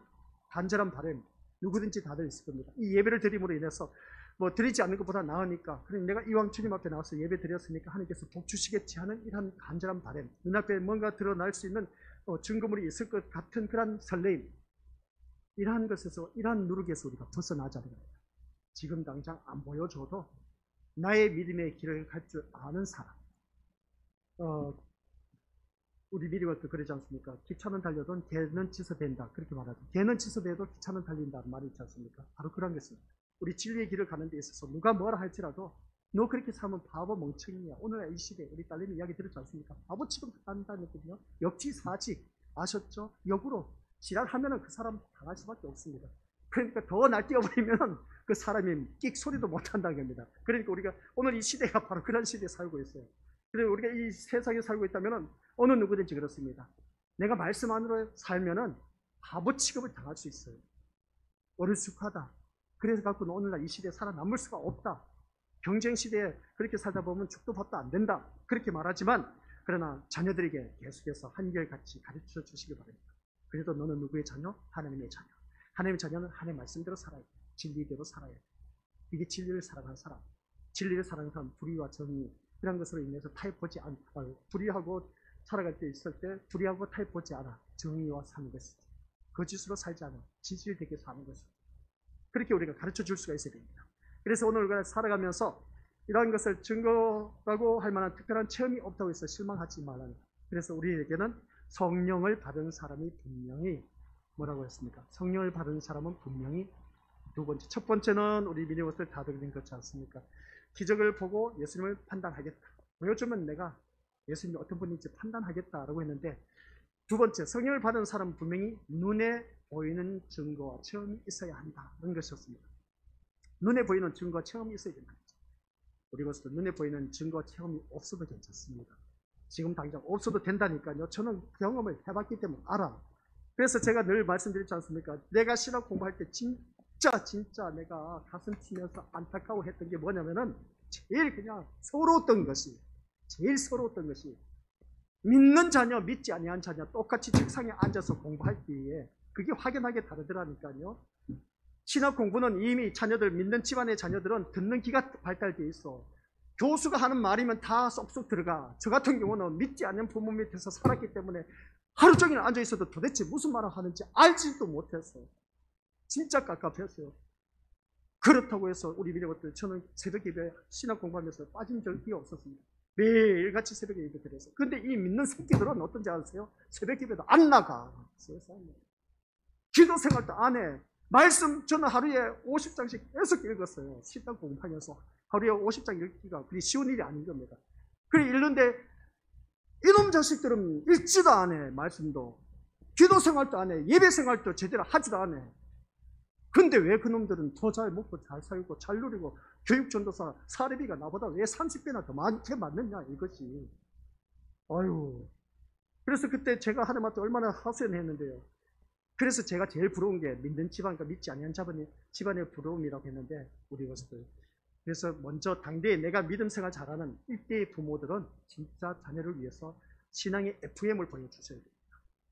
간절한 바람 누구든지 다들 있을 겁니다. 이 예배를 드림으로 인해서 뭐 드리지 않는 것보다 나으니까, 그럼 내가 이왕 주님 앞에 나와서 예배 드렸으니까 하나님께서 복 주시겠지 하는 이런 간절한 바람, 눈앞에 뭔가 드러날 수 있는 증거물이 있을 것 같은 그런 설레임, 이러한 것에서, 이러한 누르기에서 우리가 벗어나자는 겁니다. 지금 당장 안 보여줘도 나의 믿음의 길을 갈 줄 아는 사람, 우리 믿음을 그러지 않습니까? 기차는 달려도 개는 취소된다, 그렇게 말하죠. 개는 취소돼도 기차는 달린다는 말이 있지 않습니까? 바로 그런 것입니다. 우리 진리의 길을 가는 데 있어서 누가 뭐라 할지라도 너 그렇게 살면 바보 멍청이야. 오늘 이 시대에 우리 딸내미 이야기 들었지 않습니까? 바보 취급 한다는거든요. 역지사지 아셨죠? 역으로 지랄하면 그 사람 당할 수밖에 없습니다. 그러니까 더 날뛰어버리면 그 사람이 끽 소리도 못한다는 겁니다. 그러니까 우리가 오늘 이 시대가 바로 그런 시대에 살고 있어요. 그리고 우리가 이 세상에 살고 있다면 어느 누구든지 그렇습니다. 내가 말씀 안으로 살면은 바보 취급을 당할 수 있어요. 어리숙하다. 그래서 갖고는 오늘날 이 시대에 살아남을 수가 없다. 경쟁 시대에 그렇게 살다 보면 죽도 밥도 안 된다. 그렇게 말하지만, 그러나 자녀들에게 계속해서 한결같이 가르쳐 주시기 바랍니다. 그래도 너는 누구의 자녀? 하나님의 자녀. 하나님의 자녀는 하나님의 말씀대로 살아야 돼. 진리대로 살아야 돼. 이게 진리를 사랑하는 사람. 진리를 사랑하는 사람, 불의와 정의 이런 것으로 인해서 타협하지 않고, 불의하고 살아갈 때 있을 때 불의하고 타협하지 않아. 정의와 사는 것이지. 거짓으로 살지 않아. 진실되게 사는 것이지. 그렇게 우리가 가르쳐 줄 수가 있어야 됩니다. 그래서 오늘 우리가 살아가면서 이러한 것을 증거라고 할 만한 특별한 체험이 없다고 해서 실망하지 말라는 거예요. 그래서 우리에게는 성령을 받은 사람이 분명히 뭐라고 했습니까? 성령을 받은 사람은 분명히 두 번째, 첫 번째는 우리 믿음의 것을 다 드리는 것지 않습니까? 기적을 보고 예수님을 판단하겠다. 보여주면 내가 예수님이 어떤 분인지 판단하겠다라고 했는데, 두 번째, 성령을 받은 사람은 분명히 눈에 보이는 증거와 체험이 있어야 한다는 것이었습니다. 눈에 보이는 증거와 체험이 있어야 된다. 우리 것도 눈에 보이는 증거와 체험이 없어도 괜찮습니다. 지금 당장 없어도 된다니까요. 저는 경험을 해봤기 때문에 알아. 그래서 제가 늘 말씀드리지 않습니까? 내가 신학 공부할 때 진짜 내가 가슴 치면서 안타까워했던 게 뭐냐면은, 제일 서러웠던 것이 믿는 자녀, 믿지 아니한 자녀 똑같이 책상에 앉아서 공부할 때에 그게 확연하게 다르더라니까요. 신학 공부는 이미 자녀들, 믿는 집안의 자녀들은 듣는 귀가 발달되어 있어. 교수가 하는 말이면 다 쏙쏙 들어가. 저 같은 경우는 믿지 않는 부모 밑에서 살았기 때문에 하루 종일 앉아 있어도 도대체 무슨 말을 하는지 알지도 못했어. 진짜 깝깝했어요. 그렇다고 해서 우리 믿음들, 저는 새벽 예배 신학 공부하면서 빠진 적이 없었습니다. 매일같이 새벽 예배 드려서. 근데 이 믿는 새끼들은 어떤지 아세요? 새벽 예배도 안 나가. 세상에. 기도 생활도 안 해. 말씀 저는 하루에 50장씩 계속 읽었어요. 신학 공부하면서 하루에 50장 읽기가 그리 쉬운 일이 아닌 겁니다. 그래 읽는데 이놈 자식들은 읽지도 안 해. 말씀도. 기도 생활도 안 해. 예배 생활도 제대로 하지도 안 해. 근데 왜 그놈들은 더 잘 먹고 잘 살고 잘 누리고 교육전도사 사례비가 나보다 왜 30배나 더 많게 맞느냐 이것이. 아유. 그래서 그때 제가 하나님한테 얼마나 하소연했는데요. 그래서 제가 제일 부러운 게 믿는 집안과 믿지 아니한 집안의 부러움이라고 했는데, 우리 것들. 그래서 먼저 당대에 내가 믿음 생활 잘하는 일대의 부모들은 진짜 자녀를 위해서 신앙의 FM을 보여주셔야 됩니다.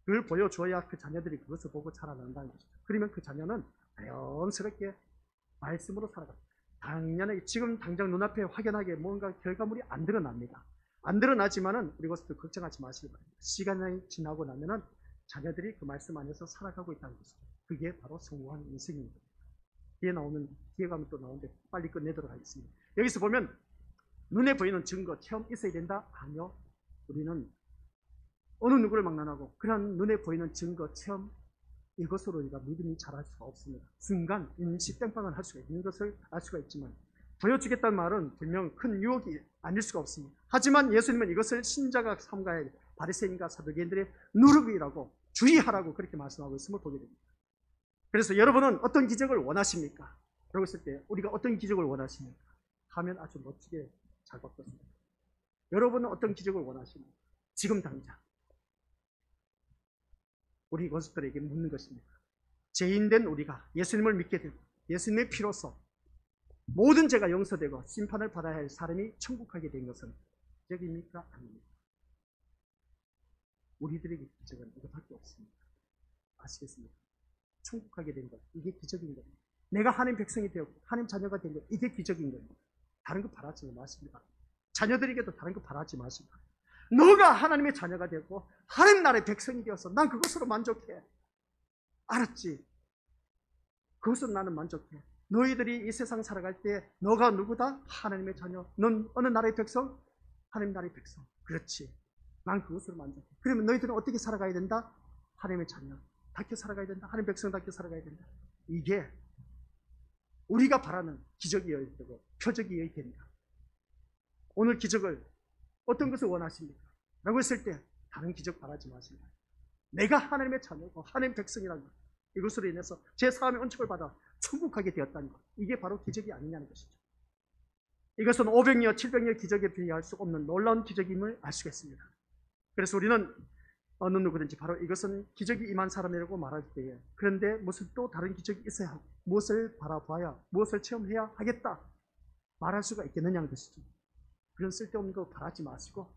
그걸 보여줘야 그 자녀들이 그것을 보고 자라난다는 것이죠. 그러면 그 자녀는 자연스럽게 말씀으로 살아갑니다. 당연히 지금 당장 눈앞에 확연하게 뭔가 결과물이 안 드러납니다. 안 드러나지만은 우리 것도 걱정하지 마시기 바랍니다. 시간이 지나고 나면은 자녀들이 그 말씀 안에서 살아가고 있다는 것이죠. 그게 바로 성공한 인생입니다. 뒤에 가면 또 나오는데 빨리 끝내도록 하겠습니다. 여기서 보면 눈에 보이는 증거, 체험 있어야 된다? 아니요. 우리는 어느 누구를 막론하고 그런 눈에 보이는 증거, 체험 이것으로 우리가 믿음이 자랄 수가 없습니다. 순간 임시 땜빵을 할 수가 있는 것을 알 수가 있지만, 보여주겠다는 말은 분명 큰 유혹이 아닐 수가 없습니다. 하지만 예수님은 이것을 신자가 삼가야 돼. 바리새인과 사두개인들의 누르기라고, 주의하라고 그렇게 말씀하고 있음을 보게 됩니다. 그래서 여러분은 어떤 기적을 원하십니까? 그러고 있을 때 우리가 어떤 기적을 원하십니까? 하면 아주 멋지게 잘 바꿨습니다. 여러분은 어떤 기적을 원하십니까? 지금 당장 우리 것들에게 묻는 것입니다. 죄인된 우리가 예수님을 믿게 되고 예수님의 피로서 모든 죄가 용서되고 심판을 받아야 할 사람이 천국 가게 된 것은 기적입니까? 아닙니까? 우리들에게 기적은 이것밖에 없습니다. 아시겠습니까? 천국 가게 된 것, 이게 기적인 겁니다. 내가 하나님 백성이 되었고 하나님 자녀가 된 것, 이게 기적인 겁니다. 다른 거 바라지 마십니다. 자녀들에게도 다른 거 바라지 마십니다. 너가 하나님의 자녀가 되고 하나님 나라의 백성이 되어서 난 그것으로 만족해. 알았지? 그것으로 나는 만족해. 너희들이 이 세상 살아갈 때 너가 누구다? 하나님의 자녀. 넌 어느 나라의 백성? 하나님 나라의 백성. 그렇지. 난 그것으로 만족해. 그러면 너희들은 어떻게 살아가야 된다? 하나님의 자녀 답게 살아가야 된다. 하나님의 백성답게 살아가야 된다. 이게 우리가 바라는 기적이어야 되고 표적이어야 됩니다. 오늘 기적을 어떤 것을 원하십니까? 라고 했을 때 다른 기적 바라지 마십니다. 내가 하나님의 자녀고 하나님의 백성이라는 것, 이것으로 인해서 제 사함의 은총을 받아 천국 가게 되었다는 것, 이게 바로 기적이 아니냐는 것이죠. 이것은 500여 700여 기적에 비할 수 없는 놀라운 기적임을 알 수가 있습니다. 그래서 우리는 어느 누구든지 바로 이것은 기적이 임한 사람이라고 말할 때에, 그런데 무슨 또 다른 기적이 있어야 하고 무엇을 바라봐야 무엇을 체험해야 하겠다 말할 수가 있겠느냐는 것이죠. 그런 쓸데없는 거 바라지 마시고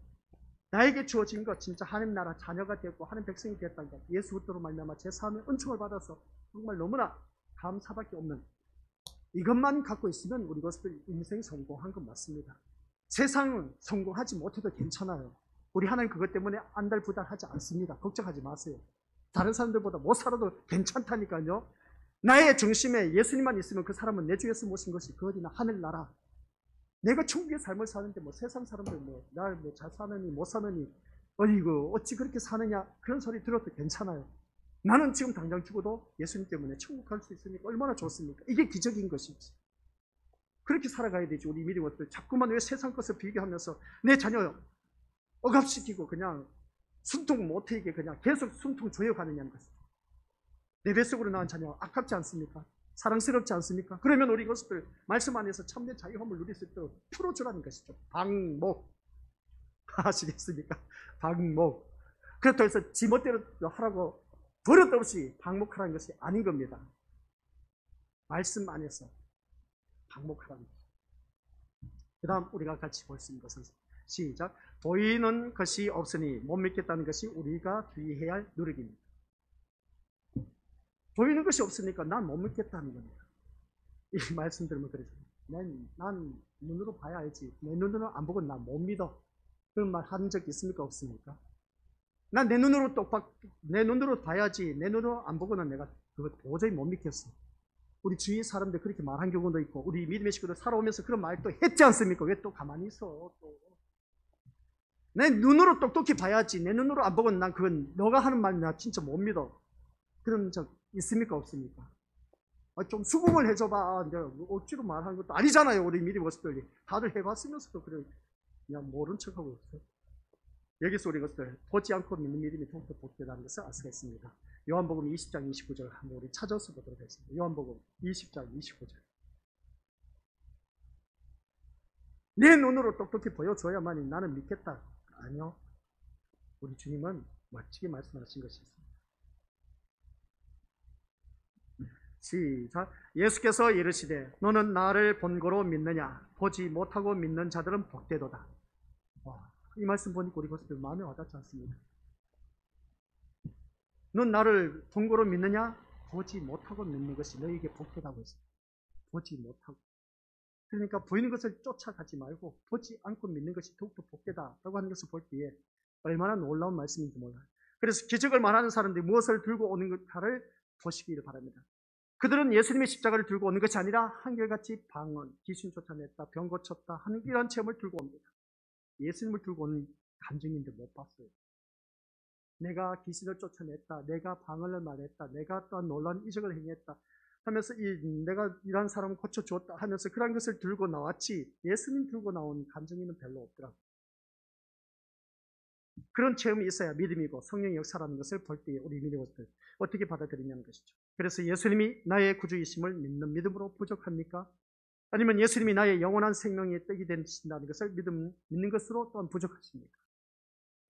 나에게 주어진 것, 진짜 하나님 나라 자녀가 되었고 하나님 백성이 되었다는 것, 예수 그리스도로 말미암아 제 삶의 은총을 받아서 정말 너무나 감사밖에 없는 이것만 갖고 있으면 우리 것들 인생 성공한 것 맞습니다. 세상은 성공하지 못해도 괜찮아요. 우리 하나님 그것 때문에 안달부달하지 않습니다. 걱정하지 마세요. 다른 사람들보다 못 살아도 괜찮다니까요. 나의 중심에 예수님만 있으면 그 사람은 내 주 예수 모신 것이 그 어디나 하늘나라. 내가 천국의 삶을 사는데 뭐 세상 사람들 날 잘 사느니 못 사느니 어이구 어찌 그렇게 사느냐 그런 소리 들어도 괜찮아요. 나는 지금 당장 죽어도 예수님 때문에 천국 갈 수 있으니까 얼마나 좋습니까? 이게 기적인 것이지. 그렇게 살아가야 되지. 우리 믿음의 것들 자꾸만 왜 세상 것을 비교하면서 내 자녀 억압시키고 그냥 순통 못하게 그냥 계속 순통 조여가느냐는 것입니다. 내 뱃속으로 낳은 자녀 아깝지 않습니까? 사랑스럽지 않습니까? 그러면 우리 것들 말씀 안에서 참된 자유함을 누릴 수 있도록 풀어주라는 것이죠. 방목 아시겠습니까? 방목. 그렇다고 해서 지멋대로 하라고 버릇없이 방목하라는 것이 아닌 겁니다. 말씀 안에서 방목하라는 것입니다. 그 다음 우리가 같이 볼 수 있는 것은 시작. 보이는 것이 없으니 못 믿겠다는 것이 우리가 주의해야 할 누룩입니다. 보이는 것이 없으니까 난 못 믿겠다는 겁니다. 이 말씀 들으면 그러죠. 난 눈으로 봐야 알지. 내 눈으로 안 보고 난 못 믿어. 그런 말 한 적 있습니까? 없습니까? 난 내 눈으로 봐야지. 내 눈으로 안 보고는 내가 그거 도저히 못 믿겠어. 우리 주위 사람들 그렇게 말한 경우도 있고, 우리 믿음의 식구들 살아오면서 그런 말 또 했지 않습니까? 왜 또 가만히 있어? 또. 내 눈으로 똑똑히 봐야지. 내 눈으로 안 보고는 난 그건 너가 하는 말 나 진짜 못 믿어. 그런 적 있습니까? 없습니까? 좀 수긍을 해줘봐. 내가 억지로 말하는 것도 아니잖아요. 우리 믿음의 것들이. 다들 해봤으면서도 그냥 모른 척하고 있어요. 여기서 우리 것들 보지 않고 믿는 믿음이 더욱더 복되다는 것을 알 수가 있습니다. 요한복음 20장 29절 한번 우리 찾아서 보도록 하겠습니다. 요한복음 20장 29절. 내 눈으로 똑똑히 보여줘야만이 나는 믿겠다. 아니요. 우리 주님은 멋지게 말씀하신 것이 있습니다. 시작. 예수께서 이르시되 너는 나를 본고로 믿느냐? 보지 못하고 믿는 자들은 복되도다. 이 말씀 보니까 우리 것들 마음에 와닿지 않습니다. 넌 나를 본고로 믿느냐? 보지 못하고 믿는 것이 너에게 복되다고 했습니다. 보지 못하고. 그러니까 보이는 것을 쫓아가지 말고 보지 않고 믿는 것이 더욱더 복되다라고 하는 것을 볼 때에 얼마나 놀라운 말씀인지 몰라요. 그래서 기적을 말하는 사람들이 무엇을 들고 오는 것을 보시기를 바랍니다. 그들은 예수님의 십자가를 들고 오는 것이 아니라 한결같이 방언, 귀신 쫓아냈다, 병 고쳤다 하는 이런 체험을 들고 옵니다. 예수님을 들고 오는 감정인데 못 봤어요. 내가 귀신을 쫓아냈다, 내가 방언을 말했다, 내가 또한 놀라운 이적을 행했다 하면서 내가 이런 사람을 고쳐주었다 하면서 그런 것을 들고 나왔지 예수님 들고 나온 감정인은 별로 없더라고요. 그런 체험이 있어야 믿음이고 성령의 역사라는 것을 볼 때 우리 믿음의 것들 어떻게 받아들이냐는 것이죠. 그래서 예수님이 나의 구주이심을 믿는 믿음으로 부족합니까? 아니면 예수님이 나의 영원한 생명의 떡이 되신다는 것을 믿는 것으로 또한 부족하십니까?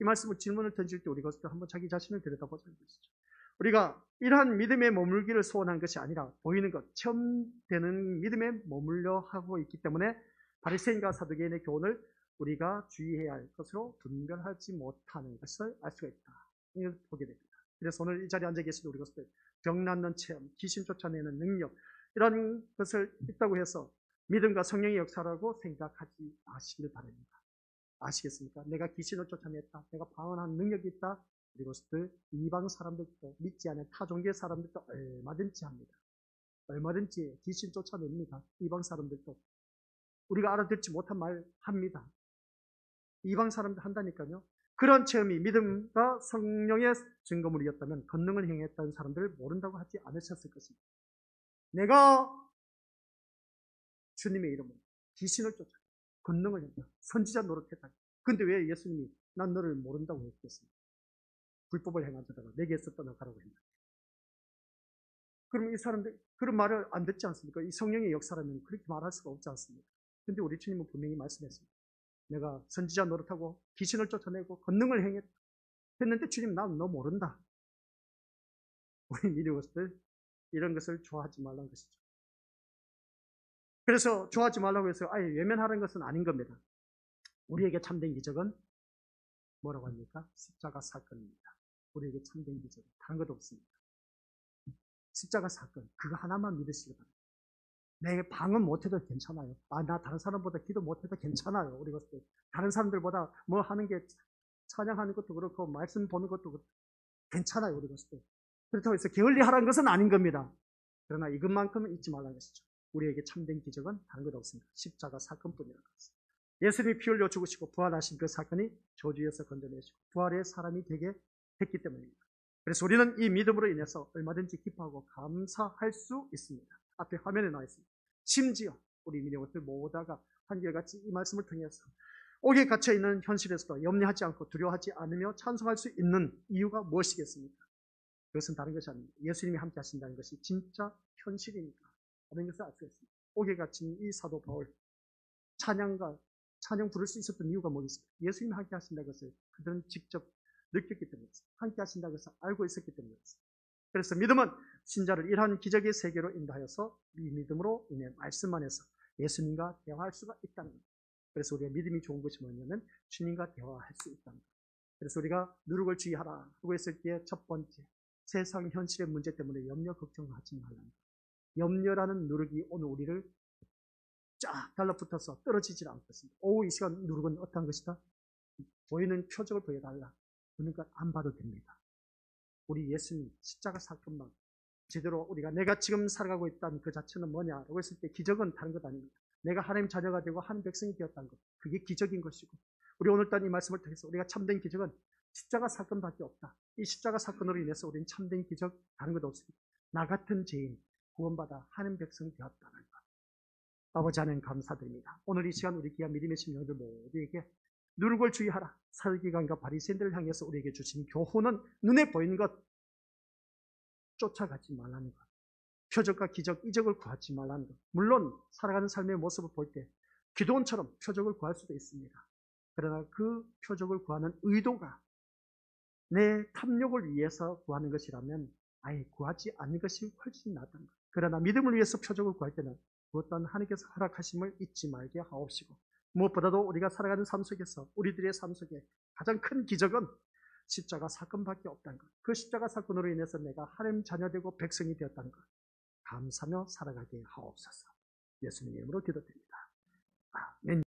이 말씀을 질문을 던질 때 우리 것도 한번 자기 자신을 들여다보자는 것이죠. 우리가 이러한 믿음에 머물기를 소원한 것이 아니라 보이는 것, 체험되는 믿음에 머물려 하고 있기 때문에 바리새인과 사두개인의 교훈을 우리가 주의해야 할 것으로 분별하지 못하는 것을 알 수가 있다. 이걸 보게 됩니다. 그래서 오늘 이 자리에 앉아 계신 우리 것들 병 낫는 체험, 귀신 쫓아내는 능력 이런 것을 있다고 해서 믿음과 성령의 역사라고 생각하지 마시길 바랍니다. 아시겠습니까? 내가 귀신을 쫓아냈다. 내가 방언하는 능력이 있다. 우리 것들 이방 사람들도 믿지 않은 타 종교의 사람들도 얼마든지 합니다. 얼마든지 귀신 쫓아냅니다. 이방 사람들도. 우리가 알아듣지 못한 말 합니다. 이방 사람들 한다니까요. 그런 체험이 믿음과 성령의 증거물이었다면 권능을 행했다는 사람들을 모른다고 하지 않으셨을 것입니다. 내가 주님의 이름으로 귀신을 쫓아 권능을 했다. 선지자 노릇했다. 근데 왜 예수님이 난 너를 모른다고 했겠습니까? 불법을 행한 자다가 내게서 떠나가라고 했다. 그럼 이 사람들 그런 말을 안 듣지 않습니까? 이 성령의 역사라면 그렇게 말할 수가 없지 않습니까? 근데 우리 주님은 분명히 말씀했습니다. 내가 선지자 노릇하고 귀신을 쫓아내고 권능을 행했다. 했는데 주님 난 너 모른다. 우리 믿음의 것들 이런 것을 좋아하지 말라는 것이죠. 그래서 좋아하지 말라고 해서 아예 외면하는 것은 아닌 겁니다. 우리에게 참된 기적은 뭐라고 합니까? 십자가 사건입니다. 우리에게 참된 기적은 다른 것도 없습니다. 십자가 사건 그거 하나만 믿으시기 바랍니다. 내 방언 못해도 괜찮아요. 나 다른 사람보다 기도 못해도 괜찮아요. 우리 것들 다른 사람들보다 뭐 하는 게 찬양하는 것도 그렇고 말씀 보는 것도 그렇고 괜찮아요. 우리 것들 그렇다고 해서 게을리하라는 것은 아닌 겁니다. 그러나 이것만큼은 잊지 말라는 것이죠. 우리에게 참된 기적은 다른 것 없습니다. 십자가 사건뿐이라는 것입니다. 예수님이 피 흘려 죽으시고 부활하신 그 사건이 저주에서 건져내시고 부활의 사람이 되게 했기 때문입니다. 그래서 우리는 이 믿음으로 인해서 얼마든지 기뻐하고 감사할 수 있습니다. 앞에 화면에 나와 있습니다. 심지어 우리 믿음의 것들 모두가 한결같이 이 말씀을 통해서 옥에 갇혀있는 현실에서도 염려하지 않고 두려워하지 않으며 찬송할 수 있는 이유가 무엇이겠습니까? 그것은 다른 것이 아닙니다. 예수님이 함께 하신다는 것이 진짜 현실이니까 다른 것을 알 수 있습니다. 옥에 갇힌 이 사도 바울, 찬양 부를 수 있었던 이유가 뭐겠습니까? 예수님이 함께 하신다는 것을 그들은 직접 느꼈기 때문이었습니다. 함께 하신다는 것을 알고 있었기 때문이었습니다. 그래서 믿음은 신자를 이러한 기적의 세계로 인도하여서 이 믿음으로 인해 말씀 안에서 예수님과 대화할 수가 있다는 겁니다. 그래서 우리가 믿음이 좋은 것이 뭐냐면 주님과 대화할 수 있다는 겁니다. 그래서 우리가 누룩을 주의하라 하고 했을 때 첫 번째, 세상 현실의 문제 때문에 염려 걱정하지 말라는 겁니다. 염려라는 누룩이 오늘 우리를 쫙 달라붙어서 떨어지질 않겠습니다. 이 시간 누룩은 어떠한 것이다? 보이는 표적을 보여달라. 그러니까 안 봐도 됩니다. 우리 예수님 십자가 사건만 제대로 우리가 내가 지금 살아가고 있다는 그 자체는 뭐냐라고 했을 때 기적은 다른 것 아닙니다. 내가 하나님 자녀가 되고 하나님 백성이 되었다는 것, 그게 기적인 것이고, 우리 오늘따라 이 말씀을 통해서 우리가 참된 기적은 십자가 사건밖에 없다. 이 십자가 사건으로 인해서 우리는 참된 기적 다른 것 없습니다. 나 같은 죄인 구원받아 하나님 백성이 되었다는 것. 아버지 하나님 감사드립니다. 오늘 이 시간 우리 귀한 믿음의 심령들 모두에게 누룩을 주의하라. 서기관과 바리새인들을 향해서 우리에게 주신 교훈은 눈에 보이는 것 쫓아가지 말라는 것, 표적과 기적, 이적을 구하지 말라는 것. 물론 살아가는 삶의 모습을 볼 때 기도원처럼 표적을 구할 수도 있습니다. 그러나 그 표적을 구하는 의도가 내 탐욕을 위해서 구하는 것이라면 아예 구하지 않는 것이 훨씬 낫다는 것. 그러나 믿음을 위해서 표적을 구할 때는 그 또한 하나님께서 허락하심을 잊지 말게 하옵시고, 무엇보다도 우리가 살아가는 삶 속에서 우리들의 삶 속에 가장 큰 기적은 십자가 사건밖에 없다는 것. 그 십자가 사건으로 인해서 내가 하나님 자녀되고 백성이 되었다는 것 감사하며 살아가게 하옵소서. 예수님의 이름으로 기도드립니다. 아멘.